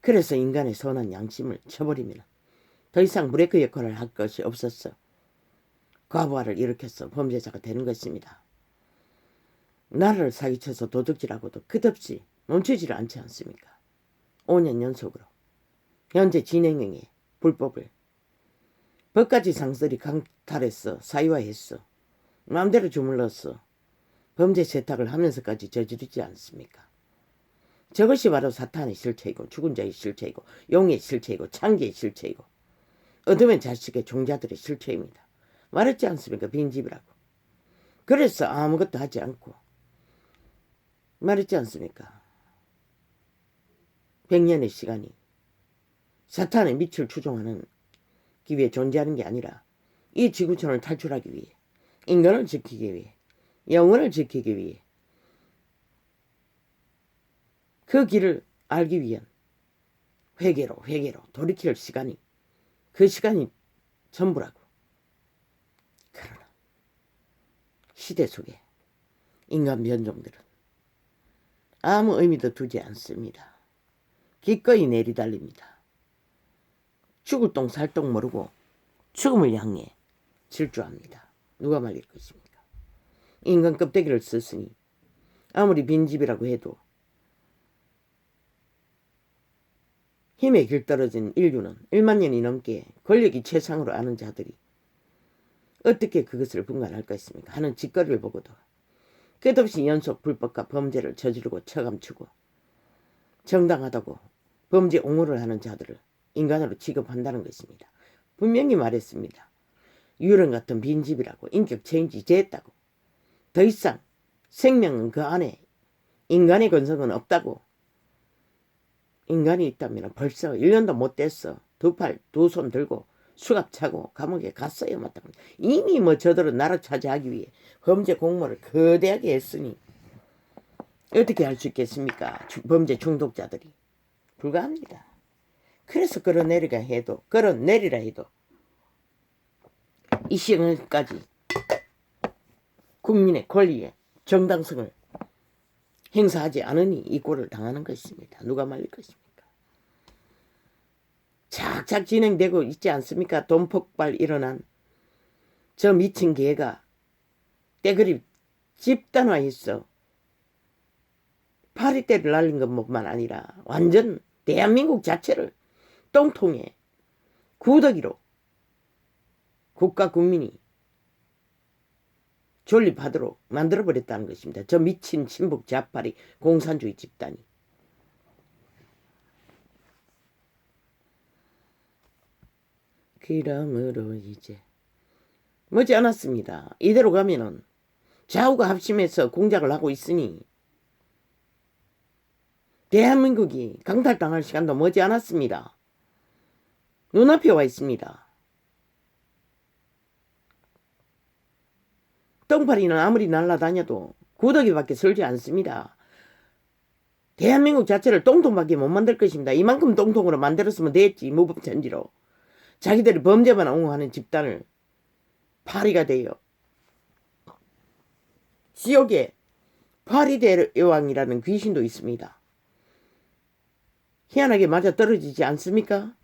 그래서 인간의 선한 양심을 쳐버리면 더 이상 브레이크 역할을 할 것이 없었어. 과부하를 일으켰어. 범죄자가 되는 것입니다. 나라를 사기쳐서 도둑질하고도 끝없이 멈추지를 않지 않습니까? 5년 연속으로. 현재 진행형의 불법을 법까지 상설이 강탈했어. 사유화했어. 마음대로 주물렀어. 범죄 세탁을 하면서까지 저지르지 않습니까? 저것이 바로 사탄의 실체이고 죽은 자의 실체이고 용의 실체이고 창기의 실체이고 어둠의 자식의 종자들의 실체입니다. 말했지 않습니까? 빈집이라고. 그래서 아무것도 하지 않고 말했지 않습니까? 100년의 시간이 사탄의 빛을 추종하는 기 위해 존재하는 게 아니라 이 지구촌을 탈출하기 위해 인간을 지키기 위해 영혼을 지키기 위해 그 길을 알기 위한 회개로 돌이킬 시간이 그 시간이 전부라고. 그러나 시대 속에 인간 변종들은 아무 의미도 두지 않습니다. 기꺼이 내리달립니다. 죽을 똥 살 똥 모르고 죽음을 향해 질주합니다. 누가 말릴 것입니까? 인간 껍데기를 썼으니 아무리 빈집이라고 해도 힘에 길떨어진 인류는 1만 년이 넘게 권력이 최상으로 아는 자들이 어떻게 그것을 분간할 것입니까? 하는 짓거리를 보고도 끝없이 연속 불법과 범죄를 저지르고 처감추고 정당하다고 범죄 옹호를 하는 자들을 인간으로 취급한다는 것입니다. 분명히 말했습니다. 유령 같은 빈집이라고 인격 체인지 제했다고. 더 이상 생명은 그 안에 인간의 건성은 없다고. 인간이 있다면 벌써 1년도 못 됐어. 두 팔 두 손 들고 수갑 차고 감옥에 갔어요. 마땅히. 이미 저들은 나라 차지하기 위해 범죄 공모를 거대하게 했으니 어떻게 할 수 있겠습니까? 범죄 중독자들이. 불가합니다. 그래서 끌어내리라 해도 이 시간까지 국민의 권리에 정당성을 행사하지 않으니 이 꼴을 당하는 것입니다. 누가 말릴 것입니까? 착착 진행되고 있지 않습니까? 돈 폭발 일어난 저 미친 개가 떼그리 집단화했어. 파리떼를 날린 것만 아니라 완전 대한민국 자체를 똥통에 구더기로 국가 국민이 존립하도록 만들어버렸다는 것입니다. 저 미친 친북 좌파리 공산주의 집단이. 그러므로 이제 머지않았습니다. 이대로 가면은 좌우가 합심해서 공작을 하고 있으니 대한민국이 강탈당할 시간도 머지않았습니다. 눈앞에 와 있습니다. 똥파리는 아무리 날아다녀도 구더기밖에 설지 않습니다. 대한민국 자체를 똥통밖에 못 만들 것입니다. 이만큼 똥통으로 만들었으면 됐지. 무법천지로. 자기들이 범죄만 옹호하는 집단을 파리가 되어 지옥에 파리대왕이라는 귀신도 있습니다. 희한하게 맞아 떨어지지 않습니까?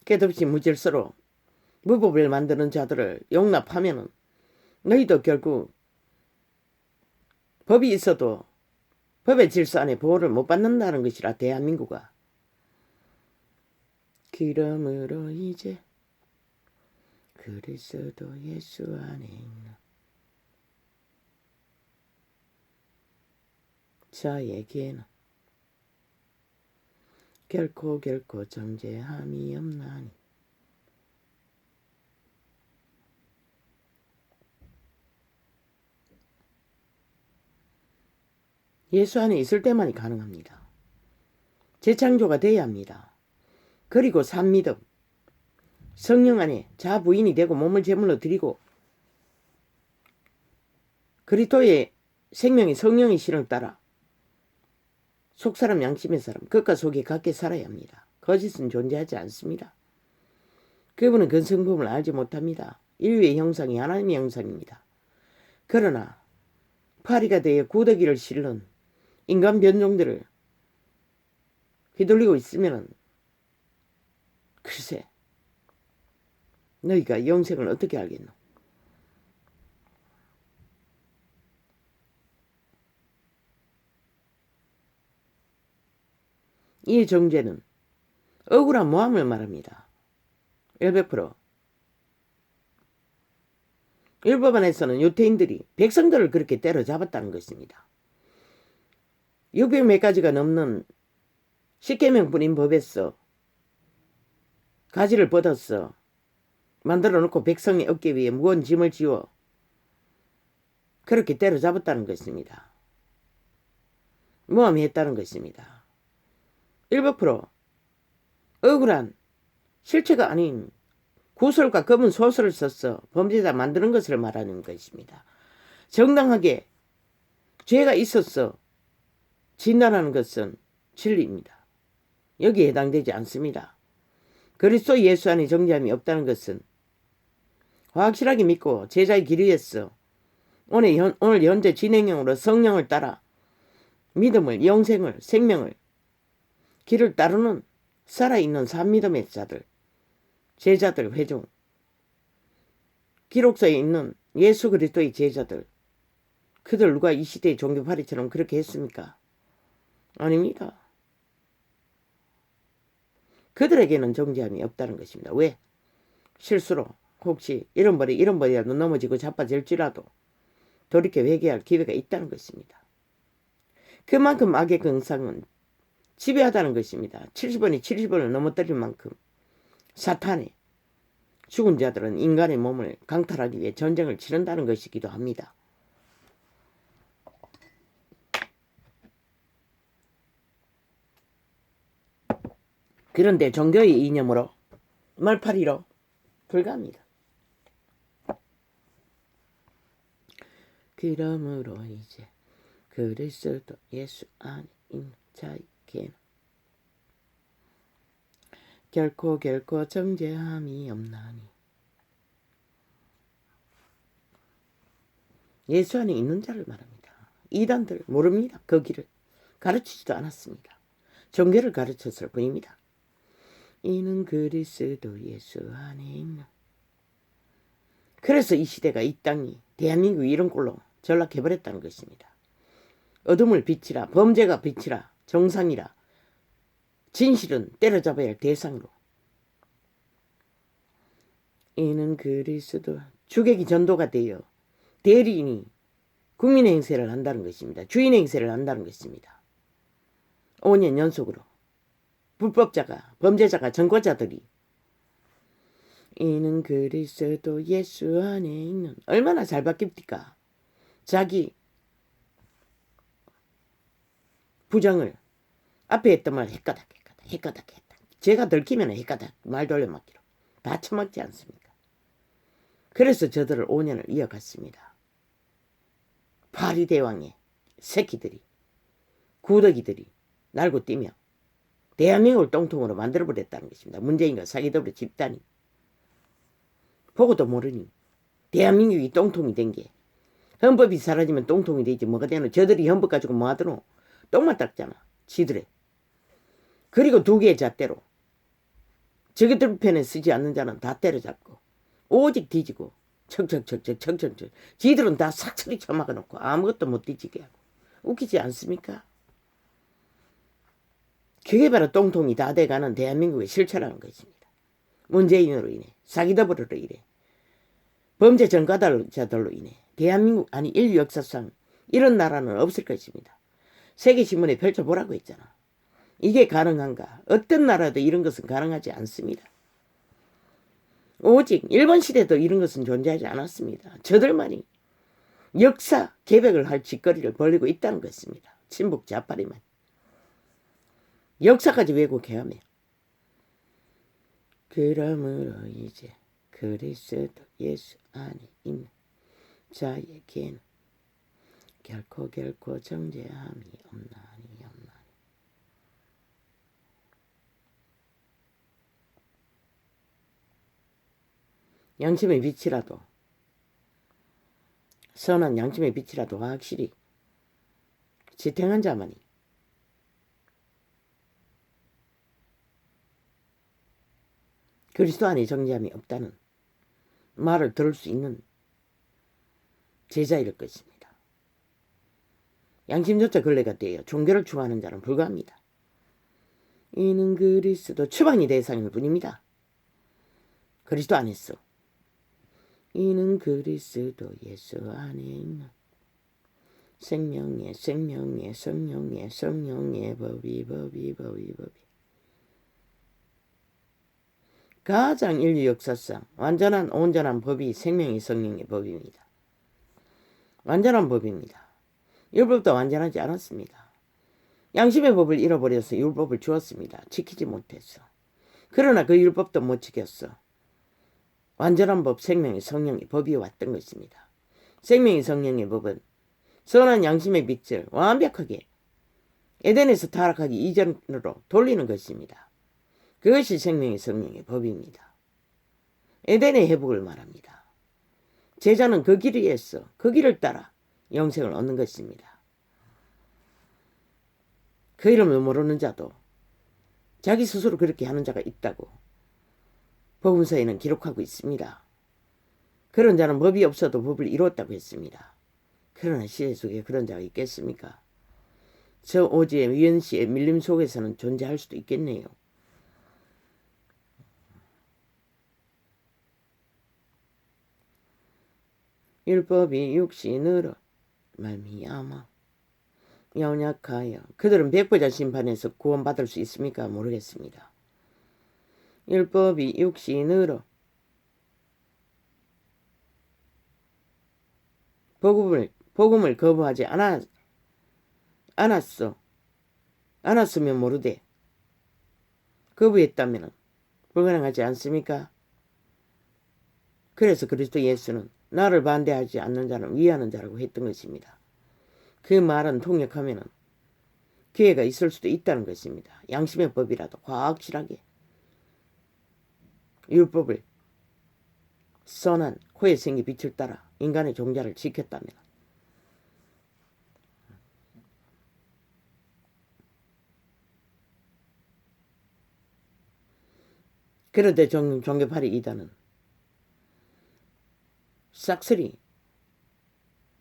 끝없이 무질서로 무법을 만드는 자들을 용납하면은 너희도 결국 법이 있어도 법의 질서 안에 보호를 못 받는다는 것이라. 대한민국아. 그러므로 이제 그리스도 예수 안에 있는 자에게는 결코 정죄함이 없나니. 예수 안에 있을 때만이 가능합니다. 재창조가 돼야 합니다. 그리고 산미덕, 성령 안에 자부인이 되고 몸을 제물로 드리고 그리스도의 생명이 성령의 신을 따라 속사람 양심의 사람 겉과 속이 같게 살아야 합니다. 거짓은 존재하지 않습니다. 그분은 그 성품을 알지 못합니다. 인류의 형상이 하나님의 형상입니다. 그러나 파리가 되어 구더기를 실는 인간 변종들을 휘둘리고 있으면 글쎄 너희가 영생을 어떻게 알겠노? 이 정죄는 억울한 모함을 말합니다. 100%. 율법안에서는 유태인들이 백성들을 그렇게 때려잡았다는 것입니다. 600 몇 가지가 넘는 10계명뿐인 법에서 가지를 뻗어서 만들어 놓고 백성의 어깨 위에 무거운 짐을 지워 그렇게 때려잡았다는 것입니다. 모함했다는 것입니다. 100% 억울한 실체가 아닌 구설과 검은 소설을 써서 범죄자 만드는 것을 말하는 것입니다. 정당하게 죄가 있어서 진단하는 것은 진리입니다. 여기에 해당되지 않습니다. 그리스도 예수 안에 정죄함이 없다는 것은 확실하게 믿고 제자의 길 위에서 오늘 현재 진행형으로 성령을 따라 믿음을, 영생을, 생명을, 길을 따르는 살아있는 산믿음의 자들, 제자들, 회중, 기록서에 있는 예수 그리스도의 제자들, 그들 누가 이 시대의 종교파리처럼 그렇게 했습니까? 아닙니다. 그들에게는 정죄함이 없다는 것입니다. 왜? 실수로 혹시 이런 벌이라도 넘어지고 자빠질지라도 돌이켜 회개할 기회가 있다는 것입니다. 그만큼 악의 근성은 지배하다는 것입니다. 70원이 70원을 넘어뜨릴 만큼 사탄의 죽은 자들은 인간의 몸을 강탈하기 위해 전쟁을 치른다는 것이기도 합니다. 그런데 종교의 이념으로 말파리로 불가합니다. 그러므로 이제 그리스도 예수 안에 있는 자에게는 결코 정죄함이 없나니. 예수 안에 있는 자를 말합니다. 이단들 모릅니다. 그 길을 가르치지도 않았습니다. 종교를 가르쳤을 뿐입니다. 이는 그리스도 예수 안에 있는. 그래서 이 시대가, 이 땅이, 대한민국이 이런 꼴로 전락해버렸다는 것입니다. 어둠을 비치라, 범죄가 비치라, 정상이라, 진실은 때려잡아야 할 대상으로. 이는 그리스도, 주객이 전도가 되어 대리인이 국민의 행세를 한다는 것입니다. 주인의 행세를 한다는 것입니다. 5년 연속으로 불법자가, 범죄자가, 전과자들이 이는 그리스도 예수 안에 있는. 얼마나 잘 바뀝니까? 자기 부정을 앞에 했던 말 헷가닥 제가 들키면 헷가닥 말 돌려막기로 다 처먹지 않습니까? 그래서 저들을 5년을 이어갔습니다. 파리대왕의 새끼들이, 구더기들이 날고 뛰며 대한민국을 똥통으로 만들어버렸다는 것입니다. 문재인과 사기더블 집단이. 보고도 모르니 대한민국이 똥통이 된 게, 헌법이 사라지면 똥통이 되지 뭐가 되노. 저들이 헌법 가지고 뭐 하더노. 똥만 닦잖아. 지들에. 그리고 두 개의 잣대로 저기들 편에 쓰지 않는 자는 다 때려잡고 오직 뒤지고 척척척 지들은 다 삭소리 쳐막아 놓고 아무것도 못 뒤지게 하고. 웃기지 않습니까? 그게 바로 똥통이 다 돼가는 대한민국의 실체라는 것입니다. 문재인으로 인해, 사기더블으로 인해, 범죄 전과자들로 인해 대한민국, 아니 인류 역사상 이런 나라는 없을 것입니다. 세계신문에 펼쳐보라고 했잖아. 이게 가능한가? 어떤 나라도 이런 것은 가능하지 않습니다. 오직 일본 시대도 이런 것은 존재하지 않았습니다. 저들만이 역사 개벽을 할 짓거리를 벌이고 있다는 것입니다. 친북 좌파리만. 역사까지 왜곡해야며. 그러므로 이제 그리스도 예수 안에 있는 자에게는 결코 정죄함이 없나니. 양심의 빛이라도, 선한 양심의 빛이라도 확실히 지탱한 자만이 그리스도 안에 정죄함이 없다는 말을 들을 수 있는 제자일 것입니다. 양심조차 걸레가 되어 종교를 추구하는 자는 불가합니다. 이는 그리스도 추방이 대상일 뿐입니다. 그리스도 안에서 이는 그리스도 예수 안에 있는 생명의 성령의 법이 가장 인류 역사상 완전한 온전한 법이 생명의 성령의 법입니다. 완전한 법입니다. 율법도 완전하지 않았습니다. 양심의 법을 잃어버려서 율법을 주었습니다. 지키지 못했어. 그러나 그 율법도 못 지켰어. 완전한 법, 생명의 성령의 법이 왔던 것입니다. 생명의 성령의 법은 선한 양심의 빛을 완벽하게 에덴에서 타락하기 이전으로 돌리는 것입니다. 그것이 생명의 성령의 법입니다. 에덴의 회복을 말합니다. 제자는 그 길 위에서 그 길을 따라 영생을 얻는 것입니다. 그 이름을 모르는 자도 자기 스스로 그렇게 하는 자가 있다고 복음서에는 기록하고 있습니다. 그런 자는 법이 없어도 법을 이루었다고 했습니다. 그러나 시대 속에 그런 자가 있겠습니까? 저 오지의 위헌시의 밀림 속에서는 존재할 수도 있겠네요. 율법이 육신으로 말미암아 연약하여 그들은 백보자 심판에서 구원받을 수 있습니까? 모르겠습니다. 율법이 육신으로 복음을 거부하지 않았으면 모르되 거부했다면 불가능하지 않습니까? 그래서 그리스도 예수는 나를 반대하지 않는 자는 위하는 자라고 했던 것입니다. 그 말은 통역하면 기회가 있을 수도 있다는 것입니다. 양심의 법이라도 확실하게 율법을 선한 코에 생기 빛을 따라 인간의 종자를 지켰다면 그런데 종교파리 이단은 싹쓸이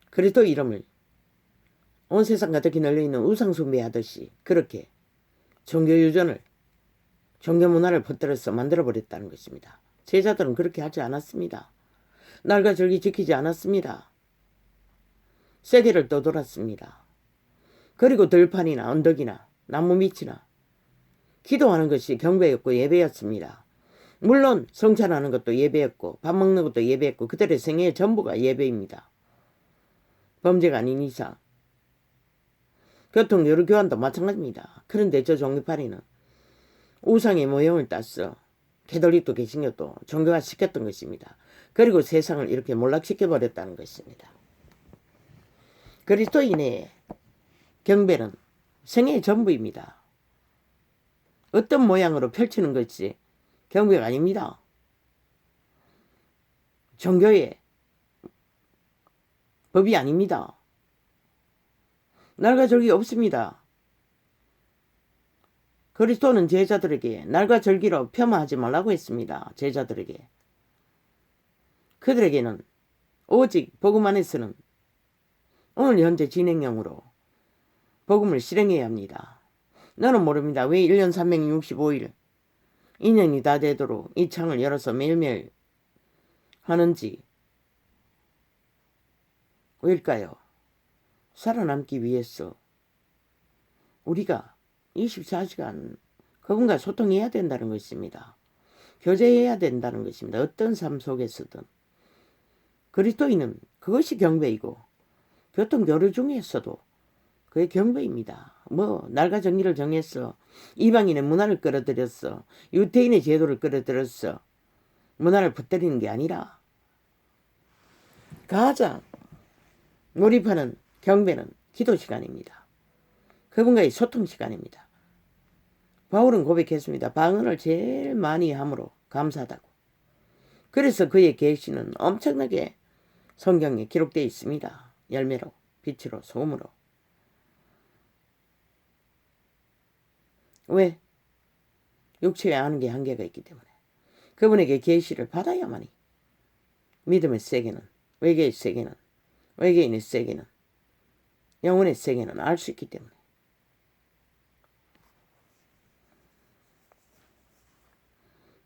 그리스도 이름을 온 세상 가득히 널려있는 우상 숭배하듯이 그렇게 종교유전을 종교문화를 퍼뜨려서 만들어버렸다는 것입니다. 제자들은 그렇게 하지 않았습니다. 날과 절기 지키지 않았습니다. 세계를 떠돌았습니다. 그리고 들판이나 언덕이나 나무 밑이나 기도하는 것이 경배였고 예배였습니다. 물론 성찬하는 것도 예배였고 밥 먹는 것도 예배였고 그들의 생애의 전부가 예배입니다. 범죄가 아닌 이상 교통 여러 교환도 마찬가지입니다. 그런데 저 종교파리는 우상의 모형을 따서 캐톨릭도 개신교도 종교화 시켰던 것입니다. 그리고 세상을 이렇게 몰락시켜버렸다는 것입니다. 그리스도인의 경배는 생애의 전부입니다. 어떤 모양으로 펼치는 것이 경배가 아닙니다. 종교의 법이 아닙니다. 날과 절기 없습니다. 그리스도는 제자들에게 날과 절기로 폄하하지 말라고 했습니다. 제자들에게. 그들에게는 오직 복음 안에서는 오늘 현재 진행형으로 복음을 실행해야 합니다. 나는 모릅니다. 왜 1년 365일 2년이 다 되도록 이 창을 열어서 매일매일 하는지 왜일까요? 살아남기 위해서 우리가 24시간 그분과 소통해야 된다는 것입니다. 교제해야 된다는 것입니다. 어떤 삶 속에서든. 그리스도인은 그것이 경배이고 교통교류 중에서도 그게 경배입니다. 날과 정기를 정했어. 이방인의 문화를 끌어들였어. 유태인의 제도를 끌어들였어. 문화를 퍼뜨리는 게 아니라 가장 몰입하는 경배는 기도 시간입니다. 그분과의 소통 시간입니다. 바울은 고백했습니다. 방언을 제일 많이 함으로 감사하다고. 그래서 그의 계시는 엄청나게 성경에 기록되어 있습니다. 열매로, 빛으로, 소금으로. 왜? 육체에 아는 게 한계가 있기 때문에. 그분에게 계시를 받아야만이 믿음의 세계는, 외계의 세계는, 외계인의 세계는, 영혼의 세계는 알 수 있기 때문에.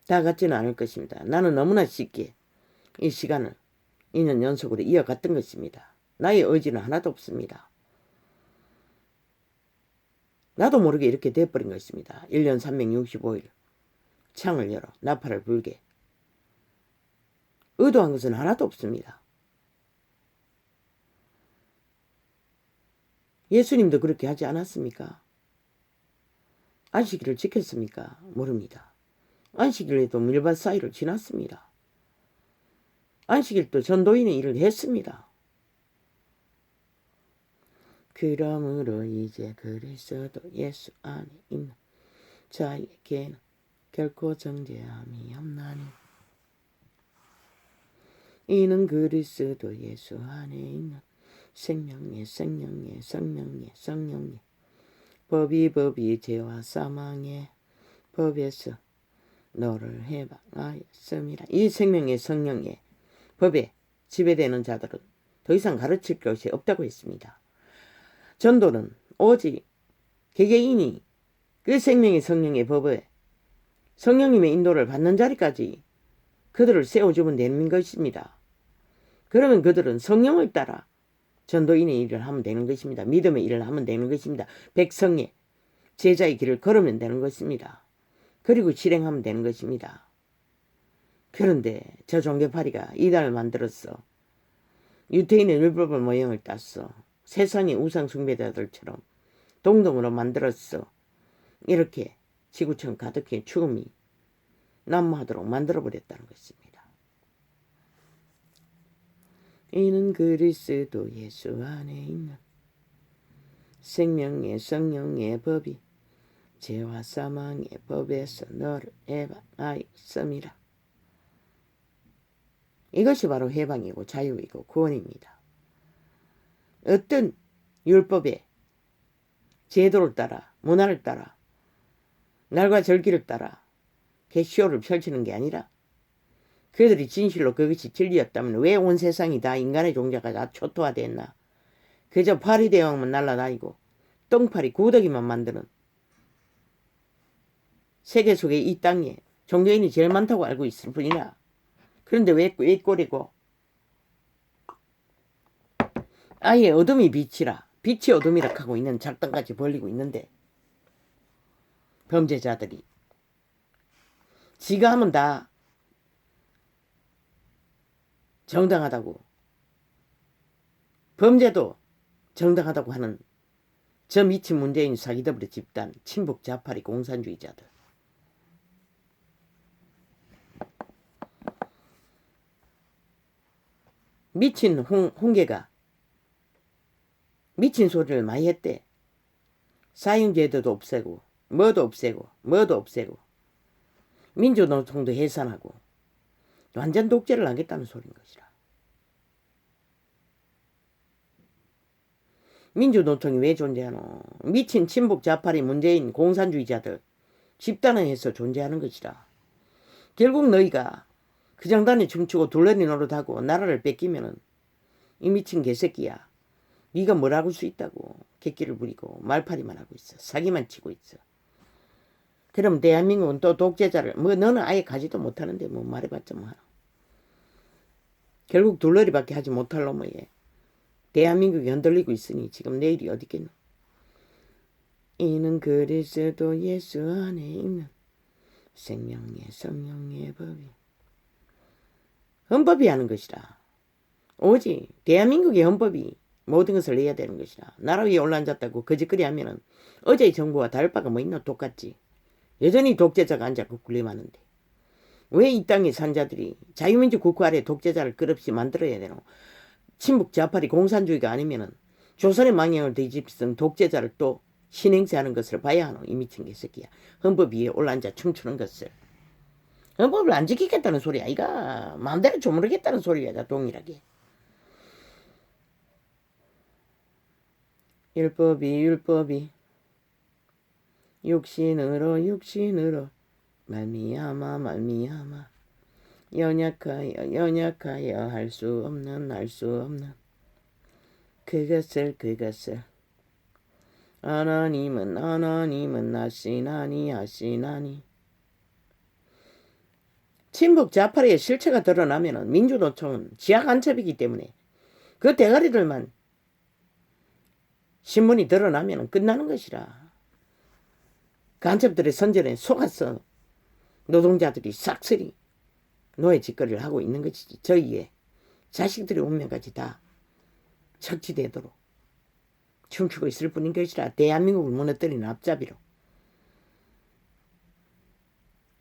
다 같지는 않을 것입니다. 나는 너무나 쉽게 이 시간을 2년 연속으로 이어갔던 것입니다. 나의 의지는 하나도 없습니다. 나도 모르게 이렇게 돼버린 것입니다. 1년 365일 창을 열어 나팔을 불게. 의도한 것은 하나도 없습니다. 예수님도 그렇게 하지 않았습니까? 안식일을 지켰습니까? 모릅니다. 안식일에도 밀밭 사이를 지났습니다. 안식일도 전도인의 일을 했습니다. 그러므로 이제 그리스도 예수 안에 있는 자에게는 결코 정죄함이 없나니 이는 그리스도 예수 안에 있는 생명의 법이 죄와 사망의 법에서 너를 해방하였음이라. 이 생명의 성령의 법에 지배되는 자들은 더 이상 가르칠 것이 없다고 했습니다. 전도는 오직 개개인이 그 생명의 성령의 법에 성령님의 인도를 받는 자리까지 그들을 세워주면 되는 것입니다. 그러면 그들은 성령을 따라 전도인의 일을 하면 되는 것입니다. 믿음의 일을 하면 되는 것입니다. 백성의 제자의 길을 걸으면 되는 것입니다. 그리고 실행하면 되는 것입니다. 그런데 저 종교파리가 이단을 만들었어. 유태인의 율법을 모형을 땄어. 세상의 우상 숭배자들처럼 동동으로 만들었어. 이렇게 지구촌 가득히 죽음이 난무하도록 만들어버렸다는 것입니다. 이는 그리스도 예수 안에 있는 생명의 성령의 법이 죄와 사망의 법에서 너를 해방하였음이라. 이것이 바로 해방이고 자유이고 구원입니다. 어떤 율법의 제도를 따라 문화를 따라 날과 절기를 따라 개쇼를 펼치는 게 아니라 그들이 진실로 그것이 진리였다면 왜 온 세상이 다 인간의 종자가 다 초토화됐나. 그저 파리대왕만 날아다니고 똥파리 구더기만 만드는 세계 속에 이 땅에 종교인이 제일 많다고 알고 있을 뿐이라. 그런데 왜 꼴이고 아예 어둠이 빛이라 빛이 어둠이라 하고 있는 작당까지 벌리고 있는데 범죄자들이 지가 하면 다 정당하다고 범죄도 정당하다고 하는 저 미친 문재인 사기더블의 집단 친북 자파리 공산주의자들. 미친 홍계가 미친 소리를 많이 했대. 사형제도도 없애고 뭐도 없애고 민주노총도 해산하고 완전 독재를 하겠다는 소리인 것이라. 민주노총이 왜 존재하노? 미친 친북 좌파리 문재인 공산주의자들 집단을 해서 존재하는 것이라. 결국 너희가 그 장단에 춤추고 둘러리 노릇하고 나라를 뺏기면은 이 미친 개새끼야. 네가 뭘 하고 수 있다고 객기를 부리고 말파리만 하고 있어. 사기만 치고 있어. 그럼 대한민국은 또 독재자를 너는 아예 가지도 못하는데 말해봤자 뭐하나. 결국 둘러리밖에 하지 못할 놈의 대한민국이 흔들리고 있으니 지금 내일이 어디겠노. 이는 그리스도 예수 안에 있는 생명의 성령의 법이 헌법이 하는 것이라. 오직 대한민국의 헌법이 모든 것을 내야 되는 것이라. 나라 위에 올라앉았다고 거짓거리 하면은 어제의 정부와 다를 바가 뭐 있노. 똑같지. 여전히 독재자가 앉아서 군림하는데 왜 이 땅의 산자들이 자유민주 국가 아래 독재자를 끝없이 만들어야 되노. 친북 좌파리 공산주의가 아니면은 조선의 망령을 뒤집쓴 독재자를 또 신행세하는 것을 봐야 하노. 이 미친 개새끼야. 헌법 위에 올라앉아 춤추는 것을. 헌법을 안 지키겠다는 소리 아이가. 마음대로 조무르겠다는 소리야. 동일하게. 율법이 육신으로 말미암아 연약하여 할 수 없는 그것을 하나님은 하시나니 친북 좌파의 실체가 드러나면 민주노총은 지하 간첩이기 때문에 그 대가리들만 신문이 드러나면 끝나는 것이라. 간첩들의 선전에 속아서 노동자들이 싹쓸이 노예 짓거리를 하고 있는 것이지. 저희의 자식들의 운명까지 다 착취되도록 춤추고 있을 뿐인 것이라. 대한민국을 무너뜨리는 앞잡이로.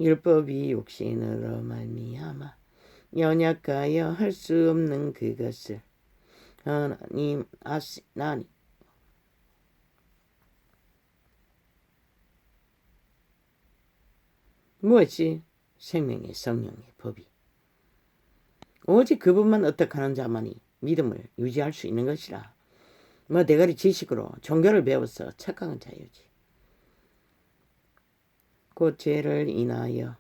율법이 육신으로 말미암아 연약하여 할 수 없는 그것을 하나님 아시나니. 무엇이? 생명의 성령의 법이. 오직 그분만 어떡하는 자만이 믿음을 유지할 수 있는 것이라. 뭐 대가리 지식으로 종교를 배워서 착각한 자유지. 곧 죄를 인하여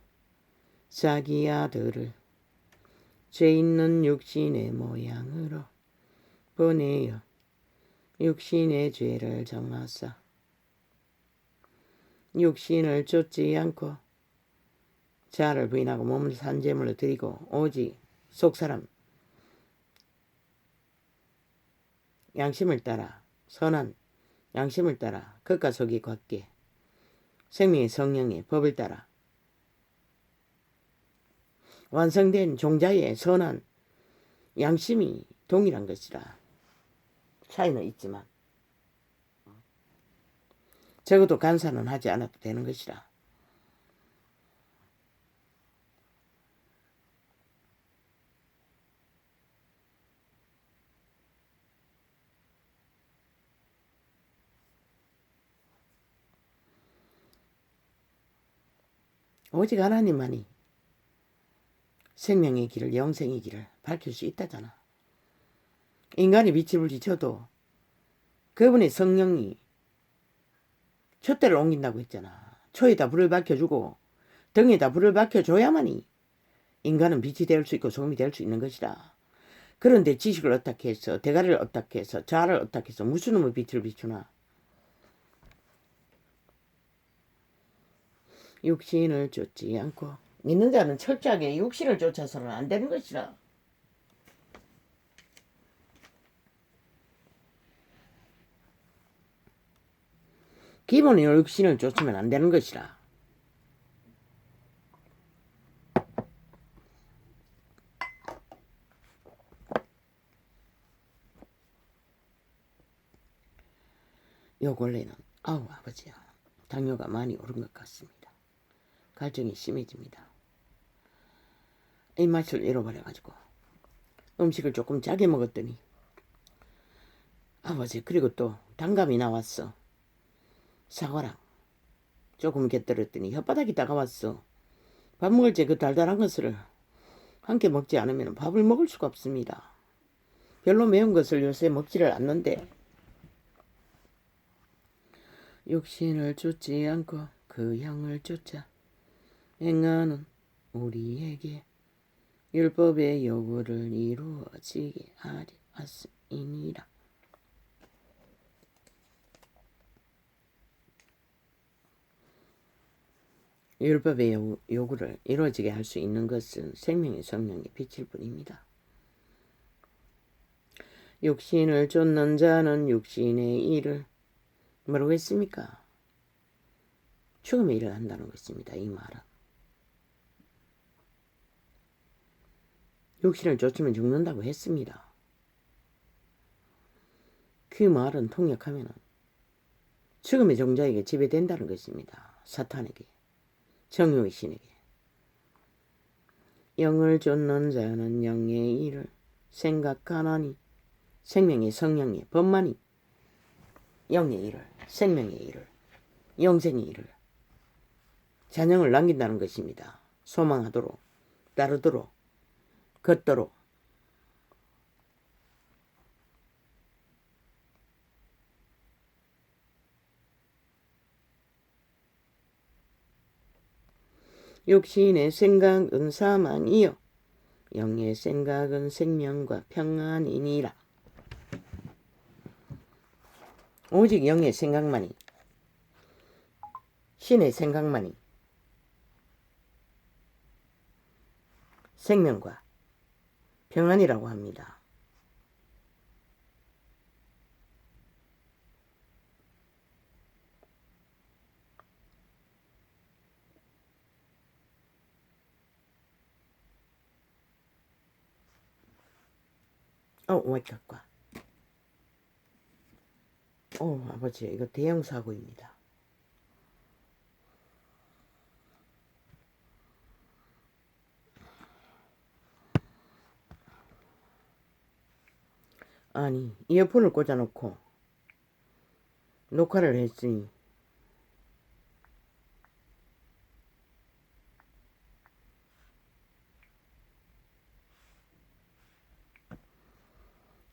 자기 아들을 죄 있는 육신의 모양으로 보내어 육신의 죄를 정하사 육신을 쫓지 않고 자아를 부인하고 몸을 산제물로 드리고 오직 속사람 양심을 따라 선한 양심을 따라 겉과 속이 같게 생명의 성령의 법을 따라 완성된 종자의 선한 양심이 동일한 것이라. 차이는 있지만 적어도 간사는 하지 않아도 되는 것이라. 오직 하나님만이 생명의 길을, 영생의 길을 밝힐 수 있다잖아. 인간이 빛을 비춰도 그분의 성령이 촛대를 옮긴다고 했잖아. 초에다 불을 밝혀주고 등에다 불을 밝혀줘야만이 인간은 빛이 될 수 있고 소금이 될 수 있는 것이라. 그런데 지식을 어떻게 해서, 대가리를 어떻게 해서, 자아를 어떻게 해서 무슨 놈의 빛을 비추나. 육신을 쫓지 않고. 믿는 자는 철저하게 육신을 쫓아서는 안 되는 것이라. 기본으로 육신을 쫓으면 안 되는 것이라. 요 근래는 아버지야, 당뇨가 많이 오른 것 같습니다. 갈증이 심해집니다. 입맛을 잃어버려가지고 음식을 조금 짜게 먹었더니 아버지, 그리고 또 단감이 나왔어. 사과랑 조금 곁들였더니 혓바닥이 따가웠어. 밥 먹을 때 그 달달한 것을 함께 먹지 않으면 밥을 먹을 수가 없습니다. 별로 매운 것을 요새 먹지를 않는데 육신을 쫓지 않고 그 영을 쫓아 행하는 우리에게 율법의 요구를 이루어지게 하리 하시니라. 율법의 요구를 이루어지게 할 수 있는 것은 생명의 성령의 빛일 뿐입니다. 육신을 쫓는 자는 육신의 일을 뭐라고 했습니까? 죽음의 일을 한다는 것입니다. 이 말은. 육신을 쫓으면 죽는다고 했습니다. 그 말은 통역하면 죽음의 종자에게 지배된다는 것입니다. 사탄에게, 정욕의 신에게. 영을 쫓는 자는 영의 일을 생각하나니 생명의 성령의 법만이 영의 일을, 생명의 일을, 영생의 일을, 자녀를 남긴다는 것입니다. 소망하도록, 따르도록, 걷도록. 육신의 생각은 사망이요 영의 생각은 생명과 평안이니라. 오직 영의 생각만이, 신의 생각만이 생명과 평안이라고 합니다. 와이카과. 아버지, 이거 대형 사고입니다. 아니, 이어폰을 꽂아놓고 녹화를 했으니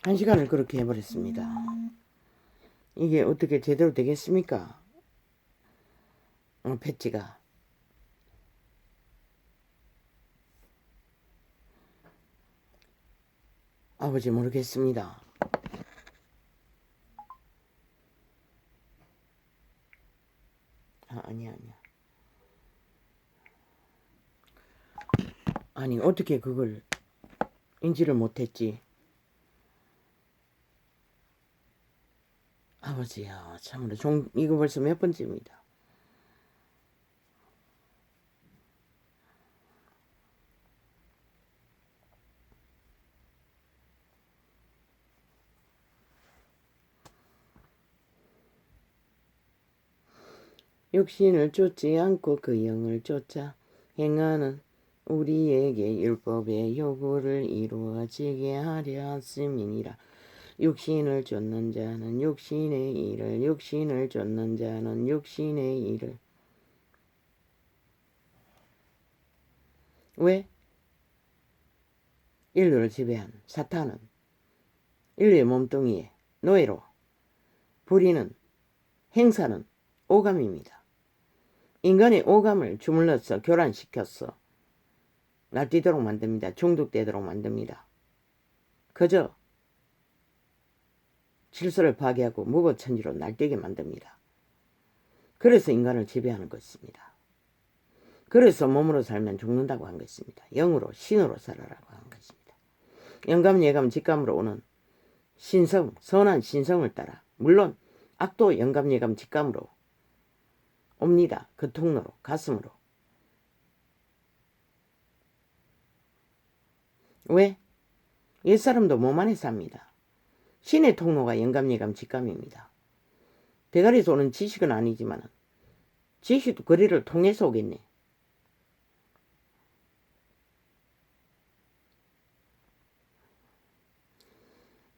한 시간을 그렇게 해버렸습니다. 이게 어떻게 제대로 되겠습니까? 패치가. 아버지 모르겠습니다. 아니야. 아니 어떻게 그걸 인지를 못했지? 아버지야 참으로 이거 벌써 몇 번째입니다. 육신을 쫓지 않고 그 영을 쫓아 행하는 우리에게 율법의 요구를 이루어지게 하려 함이니라. 육신을 쫓는 자는 육신의 일을, 육신을 쫓는 자는 육신의 일을. 왜? 인류를 지배한 사탄은 인류의 몸뚱이에 노예로 부리는 행사는 오감입니다. 인간의 오감을 주물러서 교란시켜서 날뛰도록 만듭니다. 중독되도록 만듭니다. 그저 질서를 파괴하고 무고천지로 날뛰게 만듭니다. 그래서 인간을 지배하는 것입니다. 그래서 몸으로 살면 죽는다고 한 것입니다. 영으로 신으로 살아라고 한 것입니다. 영감 예감 직감으로 오는 신성, 선한 신성을 따라 물론 악도 영감 예감 직감으로 옵니다. 그 통로로 가슴으로. 왜? 옛사람도 몸 안에 삽니다. 신의 통로가 영감 예감 직감입니다. 대가리에서 오는 지식은 아니지만 지식도 거리를 통해서 오겠네.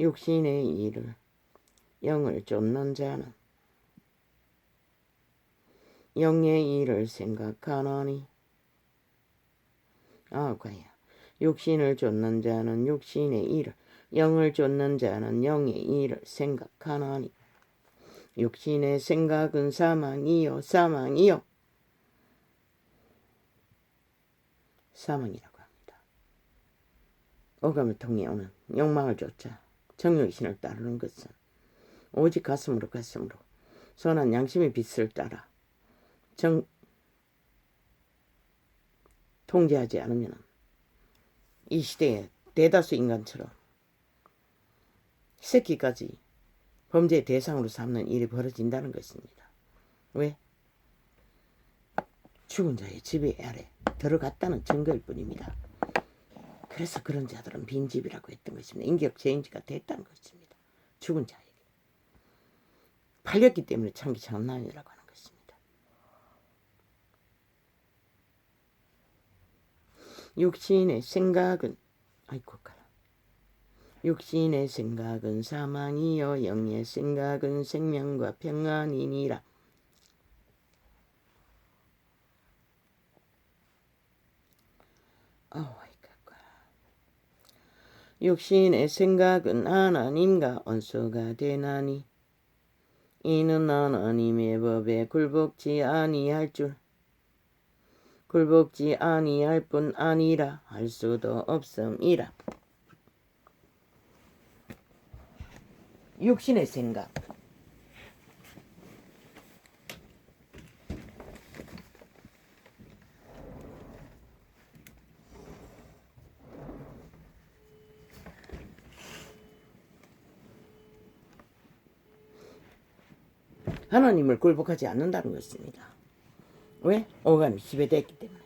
육신의 일을 영을 쫓는 자는 영의 일을 생각하나니. 과연 육신을 쫓는 자는 육신의 일을, 영을 쫓는 자는 영의 일을 생각하나니. 육신의 생각은 사망이요 사망이요 사망이라고 합니다. 오감을 통해 오는 욕망을 쫓아 정욕의 신을 따르는 것은 오직 가슴으로 선한 양심의 빛을 따라 통제하지 않으면 이 시대의 대다수 인간처럼 새끼까지 범죄의 대상으로 삼는 일이 벌어진다는 것입니다. 왜? 죽은 자의 지배 아래 들어갔다는 증거일 뿐입니다. 그래서 그런 자들은 빈집이라고 했던 것입니다. 인격 제인지가 됐다는 것입니다. 죽은 자에게. 팔렸기 때문에 참기 장난이라고 하는 것입니다. 육신의 생각은 육신의 생각은 사망이요 영의 생각은 생명과 평안이니라. 육신의 생각은 하나님과 원수가 되나니 이는 하나님의 법에 굴복지 아니할 뿐 아니라 할 수도 없음이라. 육신의 생각, 하나님을 굴복하지 않는다는 것입니다. 왜? 오감이 지배되었기 때문에.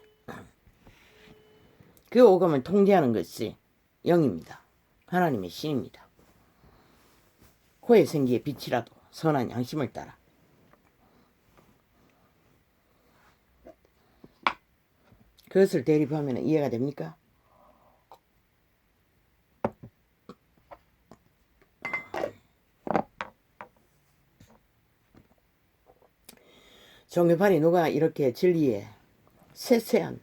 그 오감을 통제하는 것이 영입니다. 하나님의 신입니다. 코에 생기의 빛이라도 선한 양심을 따라. 그것을 대립하면 이해가 됩니까? 종교판이 누가 이렇게 진리의 세세한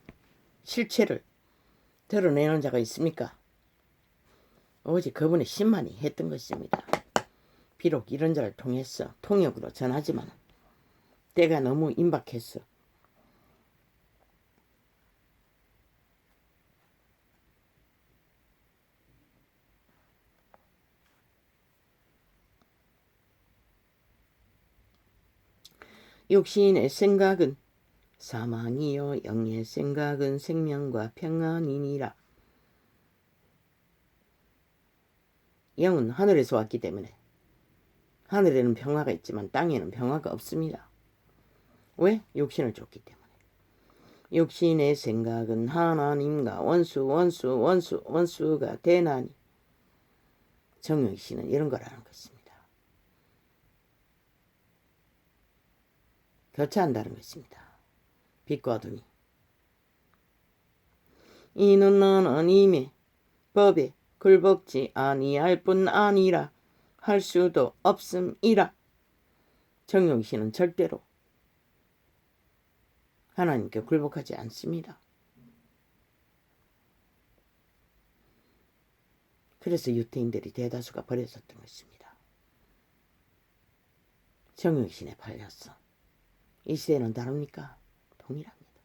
실체를 드러내는 자가 있습니까? 오직 그분의 신만이 했던 것입니다. 비록 이런 자를 통해서 통역으로 전하지만 때가 너무 임박했어. 육신의 생각은 사망이요 영의 생각은 생명과 평안이니라. 영은 하늘에서 왔기 때문에 하늘에는 평화가 있지만 땅에는 평화가 없습니다. 왜? 육신을 줬기 때문에. 육신의 생각은 하나님과 원수가 되나니. 정욕의 신은 이런 거라는 것입니다. 교차한다는 것입니다. 빛과 어둠이. 이는 하나님의 법에 굴복지 아니할 뿐 아니라 할 수도 없음이라. 정욕의 신은 절대로 하나님께 굴복하지 않습니다. 그래서 유태인들이 대다수가 버렸었던 것입니다. 정욕의 신에 팔렸어. 이 시대는 다릅니까? 동일합니다.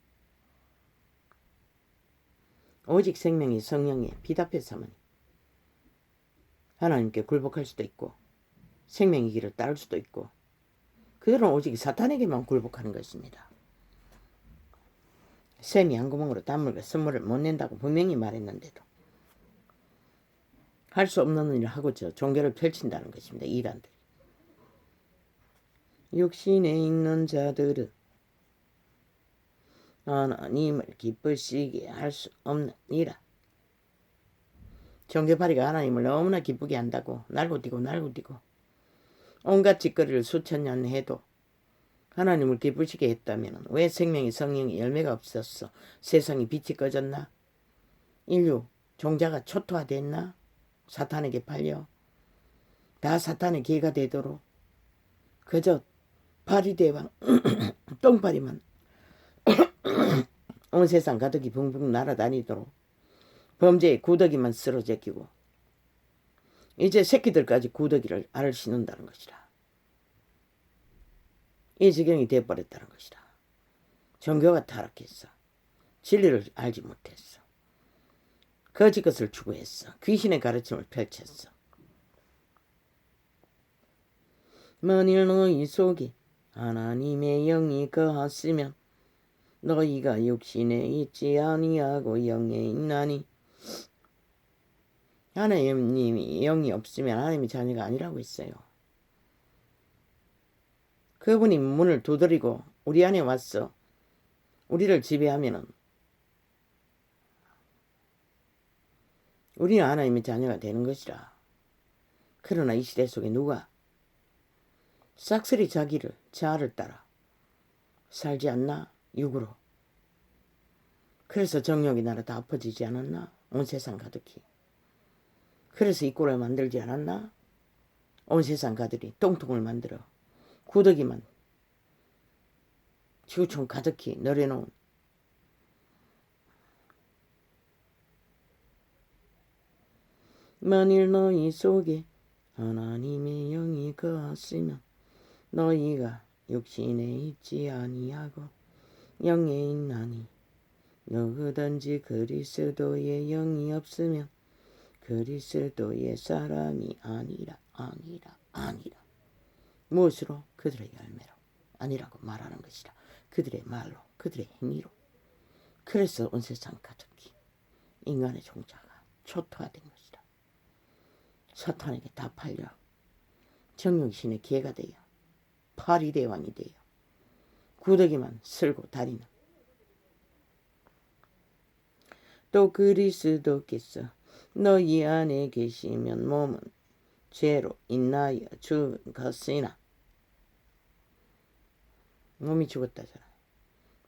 오직 생명이 성령에 비답해서만 하나님께 굴복할 수도 있고 생명의 길을 따를 수도 있고 그들은 오직 사탄에게만 굴복하는 것입니다. 샘이 한 구멍으로 단물과 선물을 못 낸다고 분명히 말했는데도 할 수 없는 일을 하고 저 종교를 펼친다는 것입니다. 이단들이. 육신에 있는 자들은 하나님을 기쁘시게 할 수 없느니라. 종교파리가 하나님을 너무나 기쁘게 한다고 날고뛰고 온갖 짓거리를 수천 년 해도 하나님을 기쁘시게 했다면 왜 생명의 성령의 열매가 없었어? 세상이 빛이 꺼졌나? 인류 종자가 초토화됐나? 사탄에게 팔려 다 사탄의 기회가 되도록 그저 파리대왕 똥파리만 온 세상 가득히 붕붕 날아다니도록 범죄의 구더기만 쓰러제끼고 이제 새끼들까지 구더기를 알을 씹는다는 것이라. 이 지경이 되어버렸다는 것이라. 종교가 타락했어. 진리를 알지 못했어. 거짓 것을 추구했어. 귀신의 가르침을 펼쳤어. 만일 너희 속에 하나님의 영이 거하시면 너희가 육신에 있지 아니하고 영에 있나니. 하나님이 영이 없으면 하나님의 자녀가 아니라고 했어요. 그분이 문을 두드리고 우리 안에 와서 우리를 지배하면은 우리는 하나님의 자녀가 되는 것이라. 그러나 이 시대 속에 누가 싹쓸이 자아를 따라 살지 않나? 육으로. 그래서 정욕이 나라 다 엎어지지 않았나? 온 세상 가득히. 그래서 이 꼴을 만들지 않았나? 온 세상 가들이 똥통을 만들어 구더기만 지구촌 가득히 널어놓은 만일 너희 속에 하나님의 영이 거하시면 너희가 육신에 있지 아니하고 영에 있나니. 누구든지 그리스도의 영이 없으면 그리스도의 사람이 아니라. 무엇으로? 그들의 열매로. 아니라고 말하는 것이라. 그들의 말로, 그들의 행위로. 그래서 온 세상 가득히 인간의 종자가 초토화된 것이라. 사탄에게 다 팔려 정욕신의 기회가 되어 팔이 대왕이 돼요. 구더기만 쓸고 다리는. 또 그리스도께서 너희 안에 계시면 몸은 죄로 인하여 죽은 것이나. 몸이 죽었다잖아.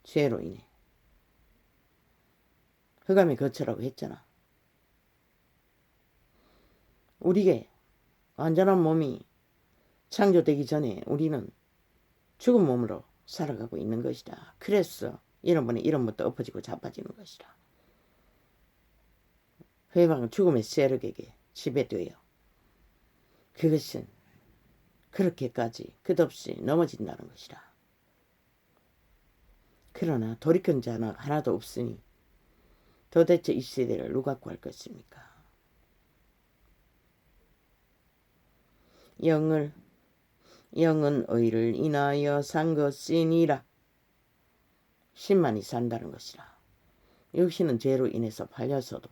죄로 인해. 흑암의 거처라고 했잖아. 우리에게 완전한 몸이 창조되기 전에 우리는 죽은 몸으로 살아가고 있는 것이다. 그래서 이런번에 이런부터 엎어지고 자빠지는 것이다. 회방은 죽음의 세력에게 지배되어 그것은 그렇게까지 끝없이 넘어진다는 것이다. 그러나 돌이킨 자는 하나도 없으니 도대체 이 세대를 누가 구할 것입니까? 영은 의를 인하여 산 것이니라. 신만이 산다는 것이라. 육신은 죄로 인해서 팔려서도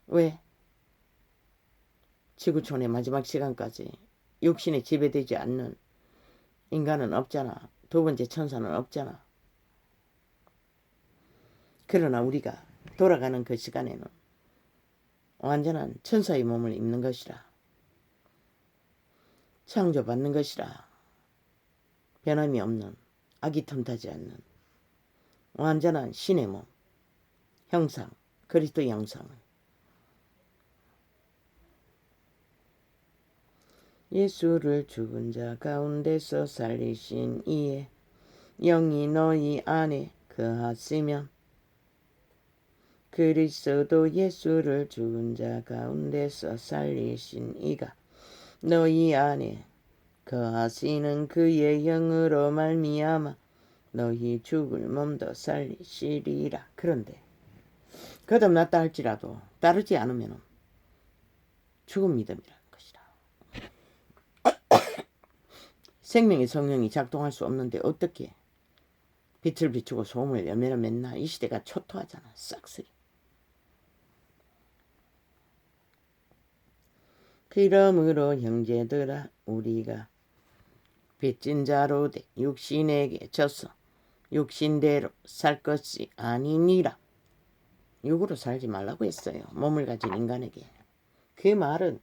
왜 지구촌의 마지막 시간까지 육신에 지배되지 않는 인간은 없잖아. 두 번째 천사는 없잖아. 그러나 우리가 돌아가는 그 시간에는 완전한 천사의 몸을 입는 것이라. 창조받는 것이라. 변함이 없는, 악이 틈타지 않는 완전한 신의 몸, 형상, 그리스도 형상을. 예수를 죽은 자 가운데서 살리신 이에 영이 너희 안에 거하시면 그리스도 예수를 죽은 자 가운데서 살리신 이가 너희 안에 거하시는 그의 영으로 말미암아 너희 죽을 몸도 살리시리라. 그런데 거듭났다 할지라도 따르지 않으면 죽은 믿음이라는 것이다. 생명의 성령이 작동할 수 없는데 어떻게 빛을 비추고 소음을 열매를 맺나. 이 시대가 초토하잖아. 싹쓸이. 그러므로 형제들아 우리가 빚진 자로 돼 육신에게 져서 육신대로 살 것이 아니니라. 육으로 살지 말라고 했어요. 몸을 가진 인간에게. 그 말은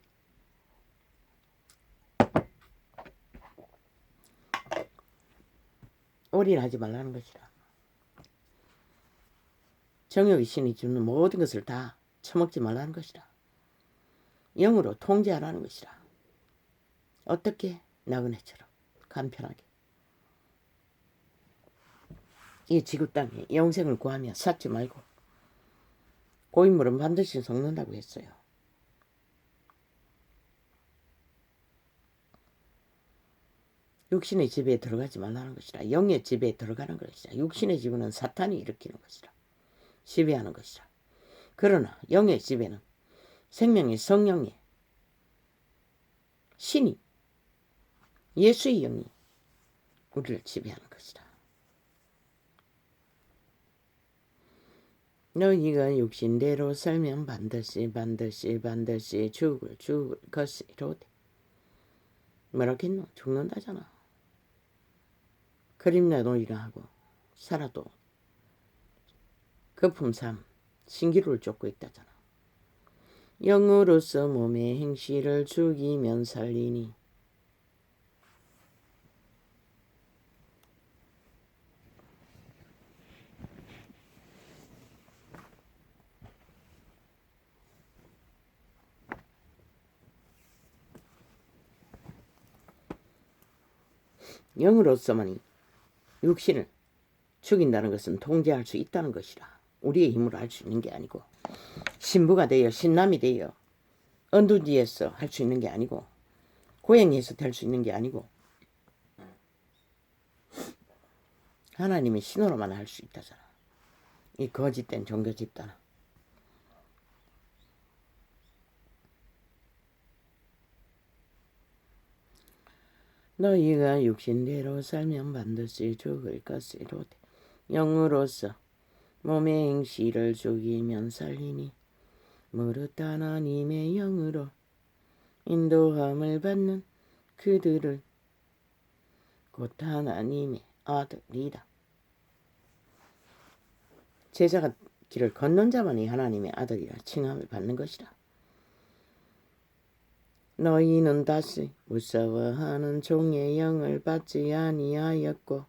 올인하지 말라는 것이라. 정욕의 신이 주는 모든 것을 다 처먹지 말라는 것이라. 영으로 통제하라는 것이라. 어떻게? 나그네처럼 간편하게. 이 지구 땅에 영생을 구하며 샀지 말고 고인물은 반드시 속는다고 했어요. 육신의 지배에 들어가지 말라는 것이라. 영의 지배에 들어가는 것이라. 육신의 지배는 사탄이 일으키는 것이라. 지배하는 것이라. 그러나 영의 지배는 생명의 성령의 신이 예수의 영이 우리를 지배하는 것이다. 너희가 육신대로 살면 반드시 죽을 것이로되. 뭐라겠노? 죽는다잖아. 그림자 놀이라 하고 살아도 거품 삶 신기루를 쫓고 있다잖아. 영으로서 몸의 행실을 죽이면 살리니. 영으로서만이 육신을 죽인다는 것은 통제할 수 있다는 것이라. 우리의 힘으로 할 수 있는 게 아니고 신부가 되어 신남이 되어 언두지에서 할 수 있는 게 아니고 고행에서 될 수 있는 게 아니고 하나님의 신호로만 할 수 있다잖아. 이 거짓된 종교 집단은. 너희가 육신대로 살면 반드시 죽을 것이로되 영으로서 몸의 행실을 죽이면 살리니 무릇 하나님의 영으로 인도함을 받는 그들을 곧 하나님의 아들이라. 제자가 길을 걷는 자만이 하나님의 아들이라 칭함을 받는 것이라. 너희는 다시 무서워하는 종의 영을 받지 아니하였고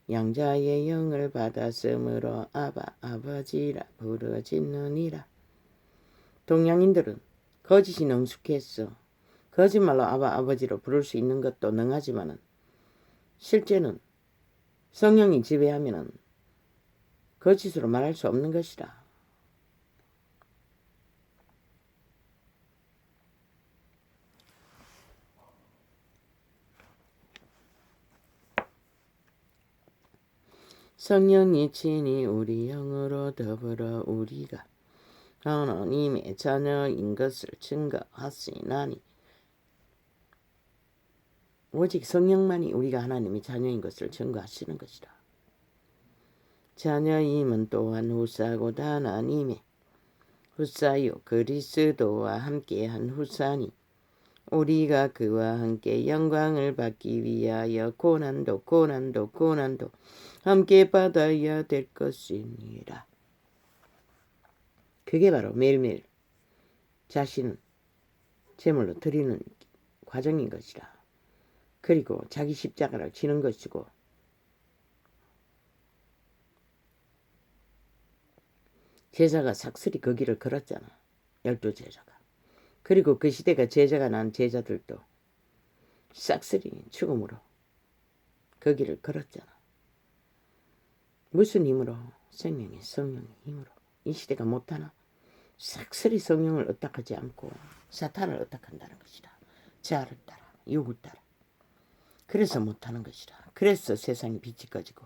양자의 영을 받았으므로 아바 아버지라 부르짖느니라. 동양인들은 거짓이 능숙해서 거짓말로 아바 아버지로 부를 수 있는 것도 능하지만은 실제는 성령이 지배하면은 거짓으로 말할 수 없는 것이라. 성령이 친히 우리 영으로 더불어 우리가 하나님의 자녀인 것을 증거하시나니. 오직 성령만이 우리가 하나님의 자녀인 것을 증거하시는 것이라. 자녀임은 또한 후사고 하나님의 후사요 그리스도와 함께한 후사니 우리가 그와 함께 영광을 받기 위하여 고난도 함께 받아야 될 것이니라. 그게 바로 매일매일 자신을 제물로 드리는 과정인 것이라. 그리고 자기 십자가를 지는 것이고 제자가 삭슬이 그 길을 걸었잖아. 12제자가. 그리고 그 시대가 제자가 난 제자들도 싹쓸이 죽음으로 그 길을 걸었잖아. 무슨 힘으로? 생명의 성령의 힘으로. 이 시대가 못하나? 싹쓸이 성령을 의탁하지 않고 사탄을 의탁한다는 것이다. 자아를 따라, 욕을 따라. 그래서 못하는 것이다. 그래서 세상이 빛이 꺼지고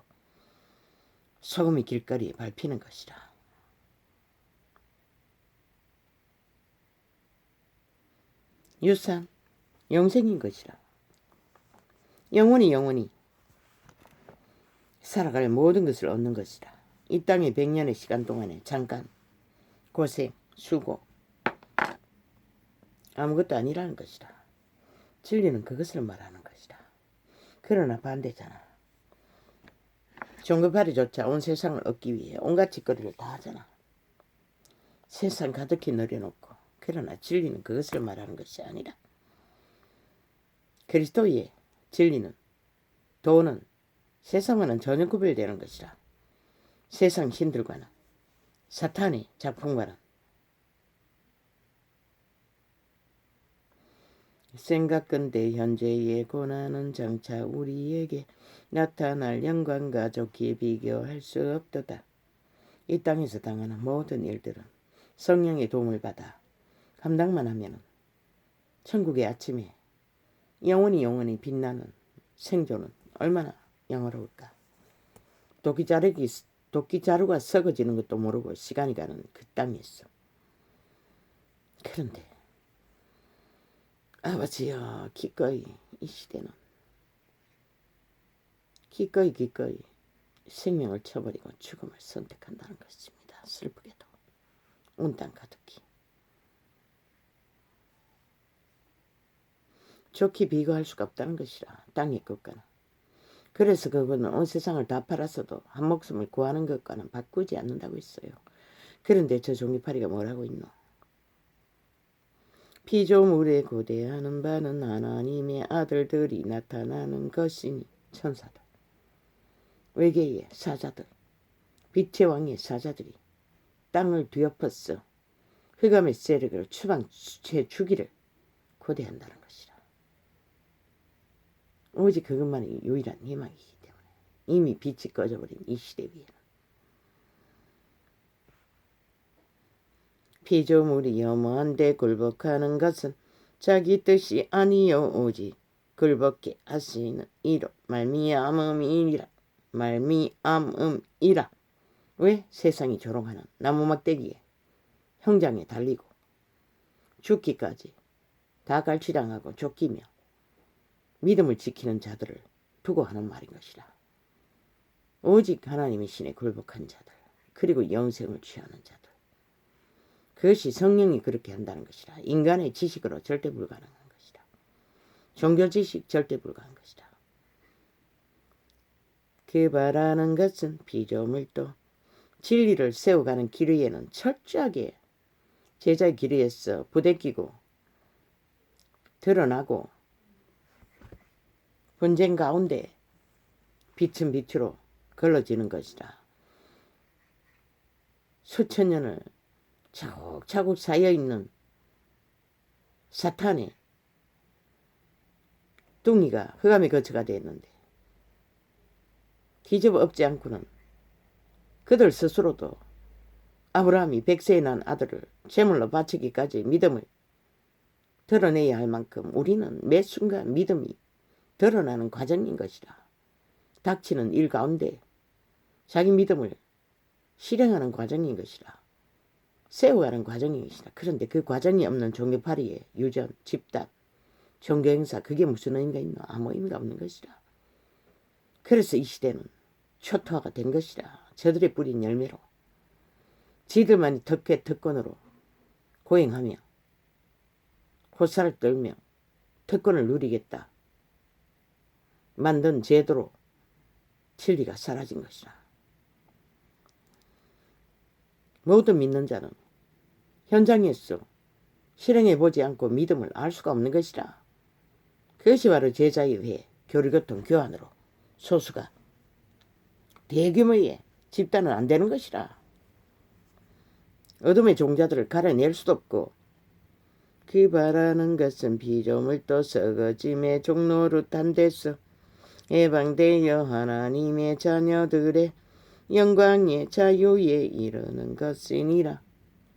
소금이 길거리에 밟히는 것이다. 유산, 영생인 것이라. 영원히 살아갈 모든 것을 얻는 것이라. 이 땅의 100년의 시간 동안에 잠깐 고생, 수고 아무것도 아니라는 것이라. 진리는 그것을 말하는 것이라. 그러나 반대잖아. 종교파리조차 온 세상을 얻기 위해 온갖 짓거리를 다 하잖아. 세상 가득히 늘여놓고. 그러나 진리는 그것을 말하는 것이 아니라 그리스도의 진리는 도는 세상과는 전혀 구별되는 것이라. 세상 신들과는 사탄의 작품과는 생각건대 현재의 고난은 장차 우리에게 나타날 영광과 좋게 비교할 수 없도다. 이 땅에서 당하는 모든 일들은 성령의 도움을 받아 감당만 하면 천국의 아침에 영원히 빛나는 생존은 얼마나 영화로울까. 도끼자루가 썩어지는 것도 모르고 시간이 가는 그 땅에서. 그런데 아버지여, 기꺼이 이 시대는 기꺼이 생명을 쳐버리고 죽음을 선택한다는 것입니다. 슬프게도 온 땅 가득히. 좋게 비교할 수가 없다는 것이라. 땅의 것과는. 그래서 그분은 온 세상을 다 팔았어도 한 목숨을 구하는 것과는 바꾸지 않는다고 했어요. 그런데 저 종이파리가 뭐라고 있노? 피조물에 고대하는 바는 하나님의 아들들이 나타나는 것이니. 천사들, 외계의 사자들, 빛의 왕의 사자들이 땅을 뒤엎었어 흑암의 세력을 추방해 주기를 고대한다는 것이라. 오직 그것만이 유일한 희망이기 때문에 이미 빛이 꺼져버린 이 시대 위에는 피조물이 염원한데 굴복하는 것은 자기 뜻이 아니요 오직 굴복게 하시는 이로 말미암음이라. 왜? 세상이 조롱하는 나무 막대기에 형장에 달리고 죽기까지 다 갈취당하고 쫓기며 믿음을 지키는 자들을 두고 하는 말인 것이라. 오직 하나님의 신에 굴복한 자들, 그리고 영생을 취하는 자들. 그것이 성령이 그렇게 한다는 것이라. 인간의 지식으로 절대 불가능한 것이라. 종교 지식 절대 불가능한 것이라. 그 바라는 것은 피조물도 진리를 세워가는 길 위에는 철저하게 제자의 길 위에서 부대끼고 드러나고 분쟁 가운데 빛은 빛으로 걸러지는 것이라. 수천 년을 차곡차곡 쌓여있는 사탄의 뚱이가 흑암의 거처가 되었는데 뒤집어 엎지 않고는 그들 스스로도 아브라함이 100세에 난 아들을 제물로 바치기까지 믿음을 드러내야 할 만큼 우리는 매 순간 믿음이 드러나는 과정인 것이라. 닥치는 일 가운데 자기 믿음을 실행하는 과정인 것이라. 세워가는 과정인 것이라. 그런데 그 과정이 없는 종교파리의 유전, 집단, 종교행사 그게 무슨 의미가 있노? 아무 의미가 없는 것이라. 그래서 이 시대는 초토화가 된 것이라. 저들의 뿌린 열매로 지들만이 특권으로 고행하며 호사를 떨며 특권을 누리겠다 만든 제도로 진리가 사라진 것이라. 모든 믿는 자는 현장에서 실행해보지 않고 믿음을 알 수가 없는 것이라. 그것이 바로 제자의 회, 교리교통 교환으로 소수가 대규모의 집단은 안 되는 것이라. 어둠의 종자들을 가려낼 수도 없고 그 바라는 것은 피조물도 썩어짐의 종노릇한 데서 해방되어 하나님의 자녀들의 영광의 자유에 이르는 것이니라.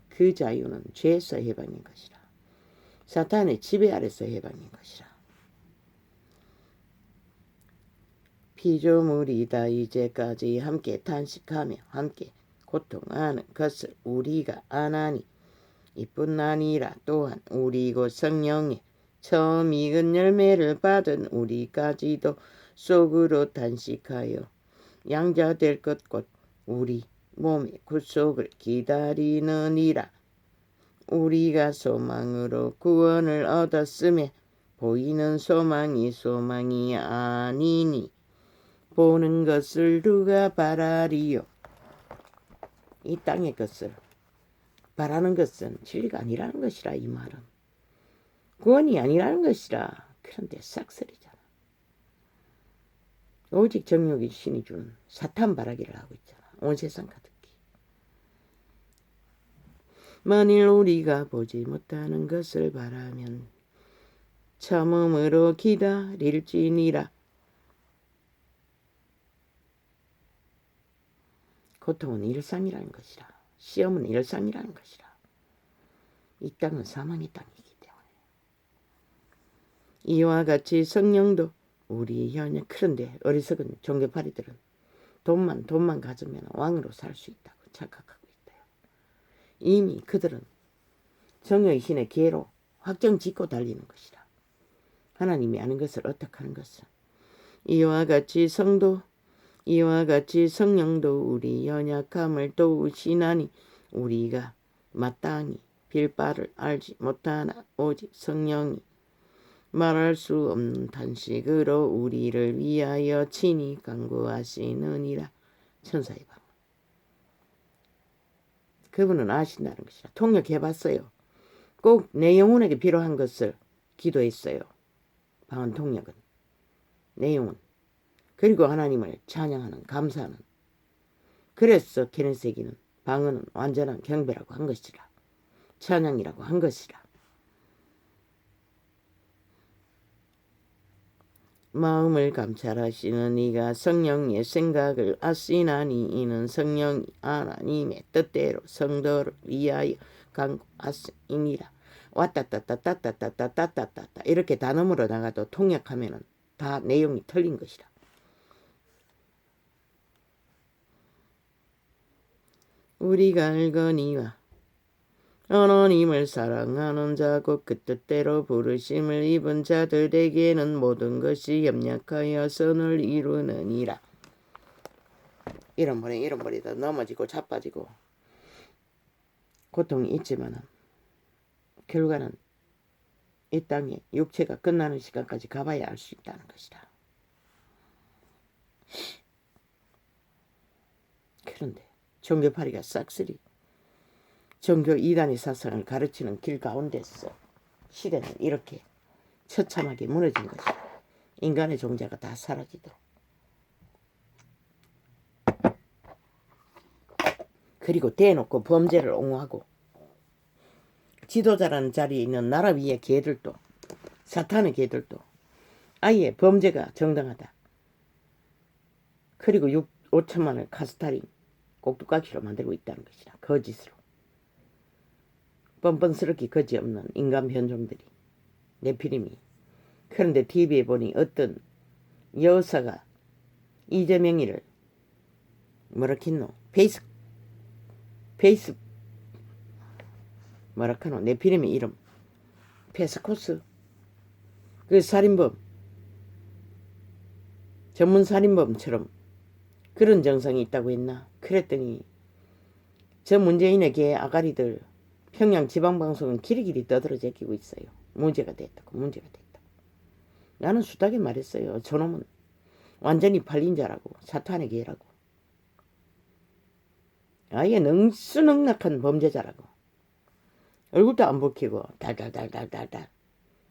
그 자유는 죄에서 해방인 것이라. 사탄의 지배 아래서 해방인 것이라. 피조물이다 이제까지 함께 탄식하며 함께 고통하는 것을 우리가 아나니 이뿐 아니라 또한 우리 곧 성령의 처음 익은 열매를 받은 우리까지도 속으로 탄식하여 양자될 것 곧 우리 몸의 구속을 기다리느니라. 우리가 소망으로 구원을 얻었음에 보이는 소망이 소망이 아니니 보는 것을 누가 바라리요. 이 땅의 것을 바라는 것은 진리가 아니라는 것이라. 이 말은 구원이 아니라는 것이라. 그런데 싹쓸이잖아. 오직 정욕이 신이 주는 사탄 바라기를 하고 있잖아. 온 세상 가득히. 만일 우리가 보지 못하는 것을 바라면 참음으로 기다릴지니라. 고통은 일상이라는 것이라. 시험은 일상이라는 것이라. 이 땅은 사망의 땅이기 때문에. 이와 같이 성령도 우리 현재 그런데 어리석은 종교파리들은 돈만 가지면 왕으로 살 수 있다고 착각하고 있대요. 이미 그들은 정욕의 신의 계로 확정 짓고 달리는 것이라. 하나님이 아는 것을 어떡하는 것은 이와 같이 성령도 우리 연약함을 도우시나니 우리가 마땅히 빌 바를 알지 못하나 오직 성령이 말할 수 없는 탄식으로 우리를 위하여 친히 간구하시느니라. 천사의 방. 그분은 아신다는 것이라. 통역해봤어요. 꼭 내 영혼에게 필요한 것을 기도했어요. 방언 통역은. 내용은. 그리고 하나님을 찬양하는 감사하는. 그래서 케네세기는 방언은 완전한 경배라고 한 것이라. 찬양이라고 한 것이라. 마음을 감찰하시는 이가 성령의 생각을 아시나니 이는 성령이 하나님의 뜻대로 성도를 위하여 간구하시니라. 왔다따따따따따따따따따 이렇게 단어로 나가도 통역하면은 다 내용이 틀린 것이라. 우리가 알거니와 하나님을 사랑하는 자고 그 뜻대로 부르심을 입은 자들에게는 모든 것이 협력하여 선을 이루느니라. 이런 머리도 넘어지고 자빠지고 고통이 있지만은 결과는 이 땅에 육체가 끝나는 시간까지 가봐야 알 수 있다는 것이다. 그런데 종교파리가 싹쓸이 종교 이단의 사상을 가르치는 길 가운데서 시대는 이렇게 처참하게 무너진 것이다. 인간의 존재가 다 사라지도록. 그리고 대놓고 범죄를 옹호하고 지도자라는 자리에 있는 나라 위의 개들도 사탄의 개들도 아예 범죄가 정당하다. 그리고 5천만을 카스타린 꼭두각시로 만들고 있다는 것이라. 거짓으로. 뻔뻔스럽게 거지없는 인간 변종들이 네피림이. 그런데 TV에 보니 어떤 여사가 이재명이를 뭐라카노 페이스 뭐라카노 네피림의 이름 페스코스 그 살인범 전문 살인범처럼 그런 정성이 있다고 했나. 그랬더니 저 문재인의 개 아가리들 평양 지방방송은 길이길이 떠들어 제끼고 있어요. 문제가 됐다고. 나는 수다게 말했어요. 저놈은 완전히 팔린 자라고. 사탄의 개라고. 아예 능수능락한 범죄자라고. 얼굴도 안 붉히고 달달달달달달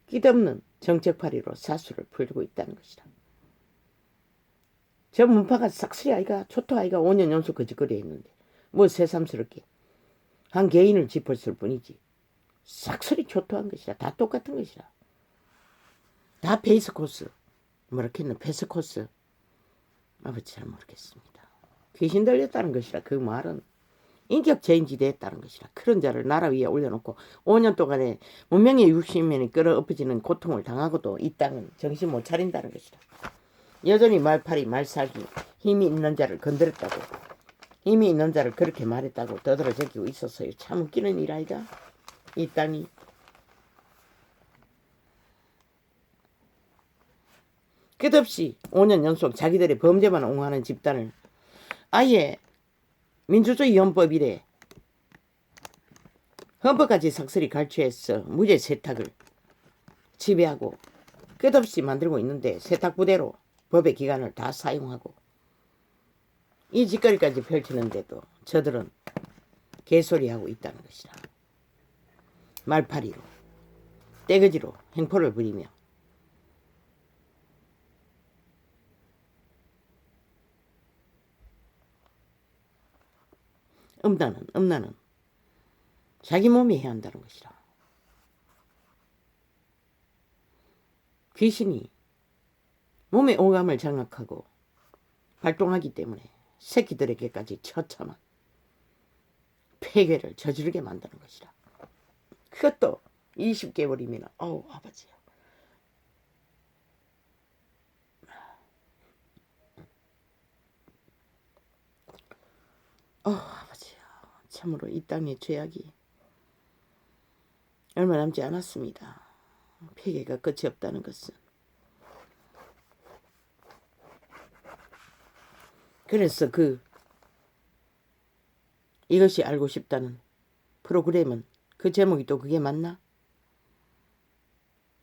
끼없는 정책파리로 사수를 풀고 있다는 것이다. 저 문파가 싹쓸이 아이가 초토 아이가 5년 연속 거짓거리 했는데 뭐 새삼스럽게 한 개인을 짚었을 뿐이지 싹쓸이 초토한 것이라. 다 똑같은 것이라. 다 페이스코스 뭐라겠노 페스코스. 아버지 잘 모르겠습니다. 귀신 들렸다는 것이라. 그 말은 인격 제인지 됐다는 것이라. 그런 자를 나라 위에 올려놓고 5년 동안에 문명의 60년이 끌어엎어지는 고통을 당하고도 이 땅은 정신 못 차린다는 것이라. 여전히 말팔이 말살기 힘이 있는 자를 건드렸다고 힘이 있는 자를 그렇게 말했다고 떠들어 제끼고 있었어요. 참 웃기는 일 아이가 이 땅이. 끝없이 5년 연속 자기들의 범죄만 옹호하는 집단을 아예 민주주의 헌법이래. 헌법까지 삭슬이 갈취해서 무죄 세탁을 지배하고 끝없이 만들고 있는데 세탁부대로 법의 기관을 다 사용하고 이 짓거리까지 펼치는데도 저들은 개소리하고 있다는 것이라. 말파리로 떼거지로 행포를 부리며 음란은 자기 몸이 해야 한다는 것이라. 귀신이 몸의 오감을 장악하고 발동하기 때문에 새끼들에게까지 처참한 폐괴를 저지르게 만드는 것이라. 그것도 20개월이면 어우 아버지야. 아버지야. 참으로 이 땅의 죄악이 얼마 남지 않았습니다. 폐괴가 끝이 없다는 것은. 그래서 이것이 알고 싶다는 프로그램은 그 제목이 또 그게 맞나?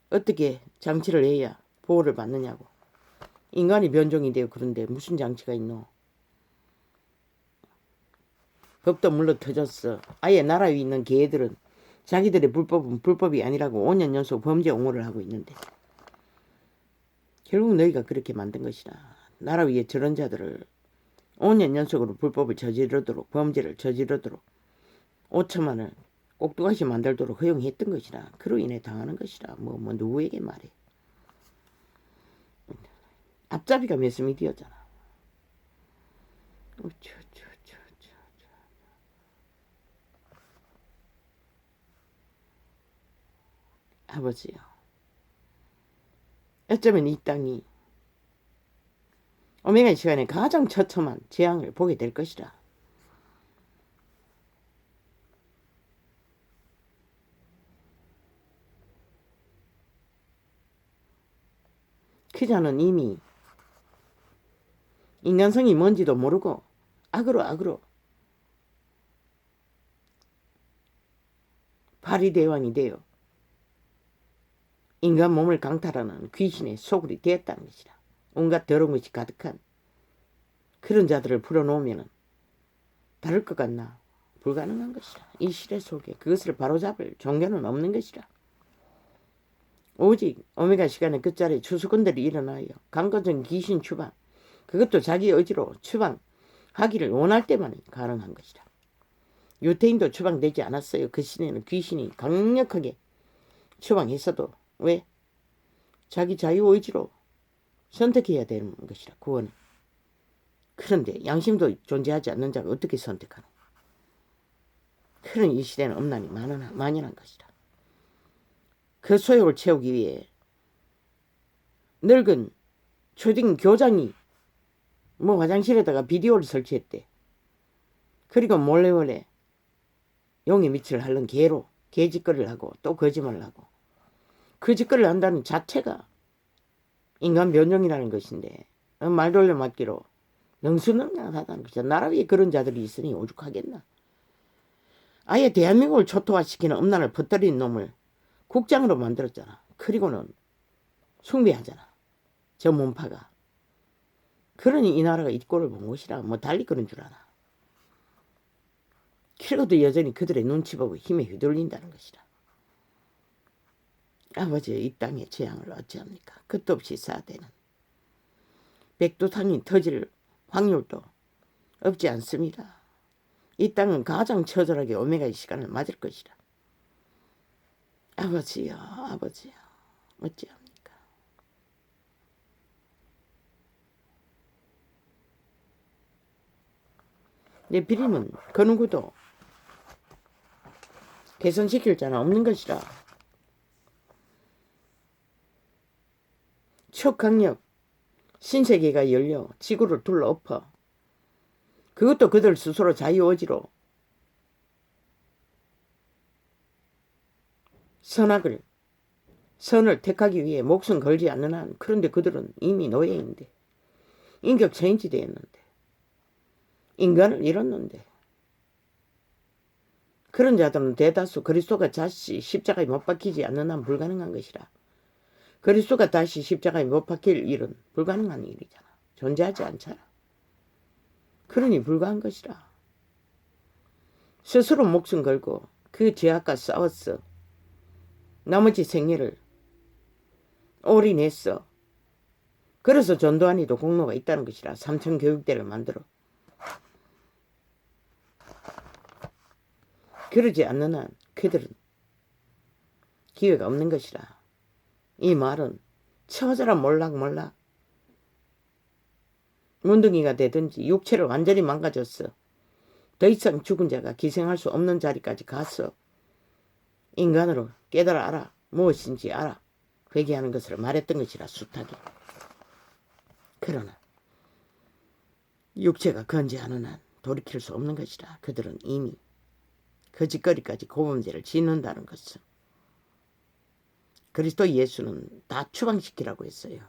어떻게 장치를 해야 보호를 받느냐고. 인간이 변종이 되어 그런데 무슨 장치가 있노? 법도 물러 터졌어. 아예 나라 위에 있는 개들은 자기들의 불법은 불법이 아니라고 5년 연속 범죄 옹호를 하고 있는데 결국 너희가 그렇게 만든 것이라. 나라 위에 저런 자들을 5년 연속으로 불법을 저지르도록 범죄를 저지르도록 5천만을 꼭두각시 만들도록 허용했던 것이라. 그로 인해 당하는 것이라. 뭐 누구에게 말해. 앞잡이가 메스미디어잖아. 아버지요. 어쩌면 이 땅이 오메가 시간에 가장 처참한 재앙을 보게 될 것이라. 그자는 이미 인간성이 뭔지도 모르고 악으로 파리대왕이 되어 인간 몸을 강탈하는 귀신의 소굴이 되었다는 것이라. 온갖 더러운 것이 가득한 그런 자들을 풀어놓으면 다를 것 같나? 불가능한 것이라. 이 시대 속에 그것을 바로잡을 종교는 없는 것이라. 오직 오메가 시간의 끝자리에 추수꾼들이 일어나요. 강거전 귀신 추방, 그것도 자기 의지로 추방하기를 원할 때만 가능한 것이라. 유태인도 추방되지 않았어요. 그 시대는 귀신이 강력하게 추방했어도 왜? 자기 자유의지로 선택해야 되는 것이라. 구원은. 그런데 양심도 존재하지 않는 자가 어떻게 선택하노? 그런 이 시대는 엄난히 만연한 것이라. 그 소욕을 채우기 위해 늙은 초딩 교장이 화장실에다가 비디오를 설치했대. 그리고 몰래 용의 밑을 핥는 개로 개짓거리를 하고 또 거짓말을 하고, 그 짓거리를 한다는 자체가 인간 변종이라는 것인데 말 돌려 맞기로 능수능란하다는 것이다. 나라 위에 그런 자들이 있으니 오죽하겠나. 아예 대한민국을 초토화시키는 음란을 퍼뜨린 놈을 국장으로 만들었잖아. 그리고는 숭배하잖아. 저 몸파가. 그러니 이 나라가 이 꼴을 본 것이라. 달리 그런 줄 아나. 그리고도 여전히 그들의 눈치 보고 힘에 휘둘린다는 것이라. 아버지의 이 땅의 재앙을 어찌합니까? 끝도 없이 쌓아대는 백두탕이 터질 확률도 없지 않습니다. 이 땅은 가장 처절하게 오메가의 시간을 맞을 것이라. 아버지여, 아버지여, 어찌합니까? 내 비림은 그 누구도 개선시킬 자는 없는 것이라. 초강력 신세계가 열려 지구를 둘러엎어, 그것도 그들 스스로 자유의지로 선을 택하기 위해 목숨 걸지 않는 한, 그런데 그들은 이미 노예인데, 인격체인지 되었는데, 인간을 잃었는데, 그런 자들은 대다수 그리스도가 다시 십자가에 못 박히지 않는 한 불가능한 것이라. 그리스도가 다시 십자가에 못 박힐 일은 불가능한 일이잖아. 존재하지 않잖아. 그러니 불가한 것이라. 스스로 목숨 걸고 그 죄악과 싸웠어. 나머지 생애를 올인했어. 그래서 전두환이도 공로가 있다는 것이라. 삼천교육대를 만들어. 그러지 않는 한 그들은 기회가 없는 것이라. 이 말은 처자라 몰락몰락 문둥이가 되든지 육체를 완전히 망가졌어. 더 이상 죽은 자가 기생할 수 없는 자리까지 갔어. 인간으로 깨달아 알아. 무엇인지 알아. 회개하는 것을 말했던 것이라. 숱하게. 그러나 육체가 건재하는 한 돌이킬 수 없는 것이라. 그들은 이미 거짓거리까지 고범죄를 짓는다는 것은. 그리스도 예수는 다 추방시키라고 했어요.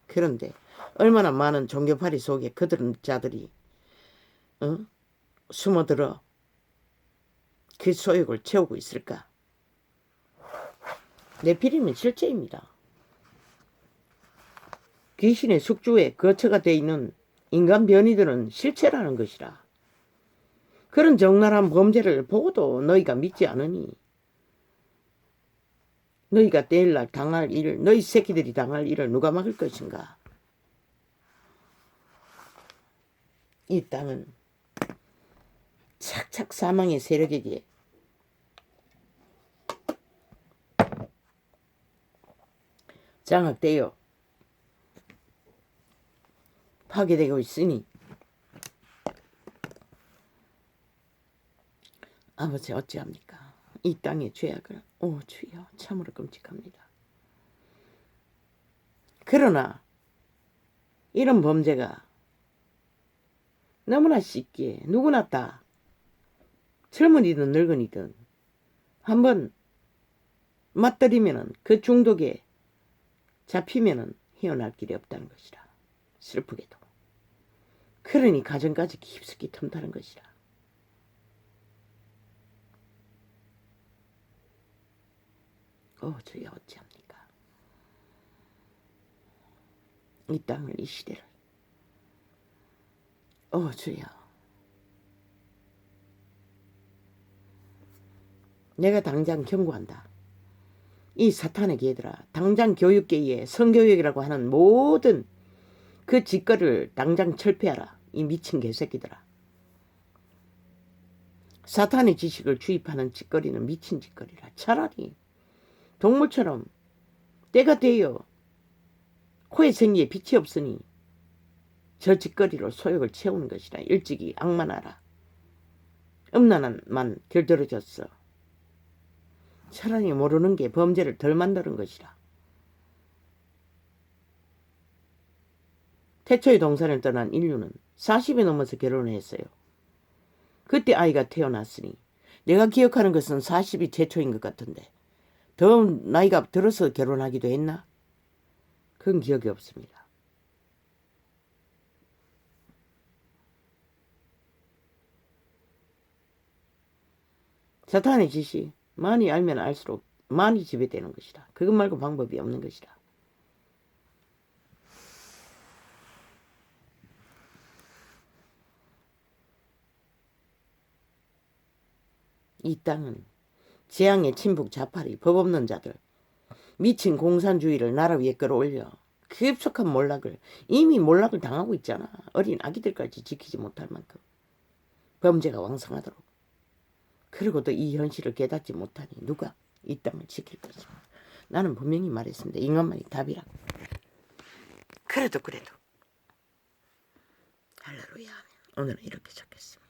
그런데 얼마나 많은 종교파리 속에 그들은 자들이 숨어들어 그 소욕을 채우고 있을까? 네피림은 실체입니다. 귀신의 숙주에 거처가 되어 있는 인간 변이들은 실체라는 것이라. 그런 적나라한 범죄를 보고도 너희가 믿지 않으니 너희가 내일날 당할 일, 너희 새끼들이 당할 일을 누가 막을 것인가? 이 땅은 착착 사망의 세력에게 장악되어 파괴되고 있으니 아버지 어찌합니까? 이 땅의 죄악을, 오 주여, 참으로 끔찍합니다. 그러나 이런 범죄가 너무나 쉽게 누구나 다 젊은이든 늙은이든 한번 맞들이면은 그 중독에 잡히면은 헤어날 길이 없다는 것이라. 슬프게도. 그러니 가정까지 깊숙이 틈타는 것이라. 주여 어찌합니까? 이 땅을, 이 시대를. 주여 내가 당장 경고한다. 이 사탄의 개들아, 당장 교육계에 성교육이라고 하는 모든 그 짓거리를 당장 철폐하라. 이 미친 개새끼들아. 사탄의 지식을 주입하는 짓거리는 미친 짓거리라. 차라리 동물처럼 때가 되어 코에 생기에 빛이 없으니 저 짓거리로 소욕을 채우는 것이라. 일찍이 악만하라. 음란만 들들어졌어. 차라리 모르는 게 범죄를 덜 만드는 것이라. 태초의 동산을 떠난 인류는 40이 넘어서 결혼을 했어요. 그때 아이가 태어났으니 내가 기억하는 것은 40이 최초인 것 같은데 더 나이가 들어서 결혼하기도 했나? 그건 기억이 없습니다. 사탄의 짓이 많이 알면 알수록 많이 지배되는 것이라. 그것 말고 방법이 없는 것이라. 이 땅은 재앙의 침묵 자파리, 법 없는 자들, 미친 공산주의를 나라 위에 끌어올려 급속한 몰락을, 이미 몰락을 당하고 있잖아. 어린 아기들까지 지키지 못할 만큼 범죄가 왕성하도록. 그리고도 이 현실을 깨닫지 못하니 누가 이 땅을 지킬 것이냐. 나는 분명히 말했습니다. 인간만이 답이라고. 그래도 할렐루야. 오늘은 이렇게 적겠습니다.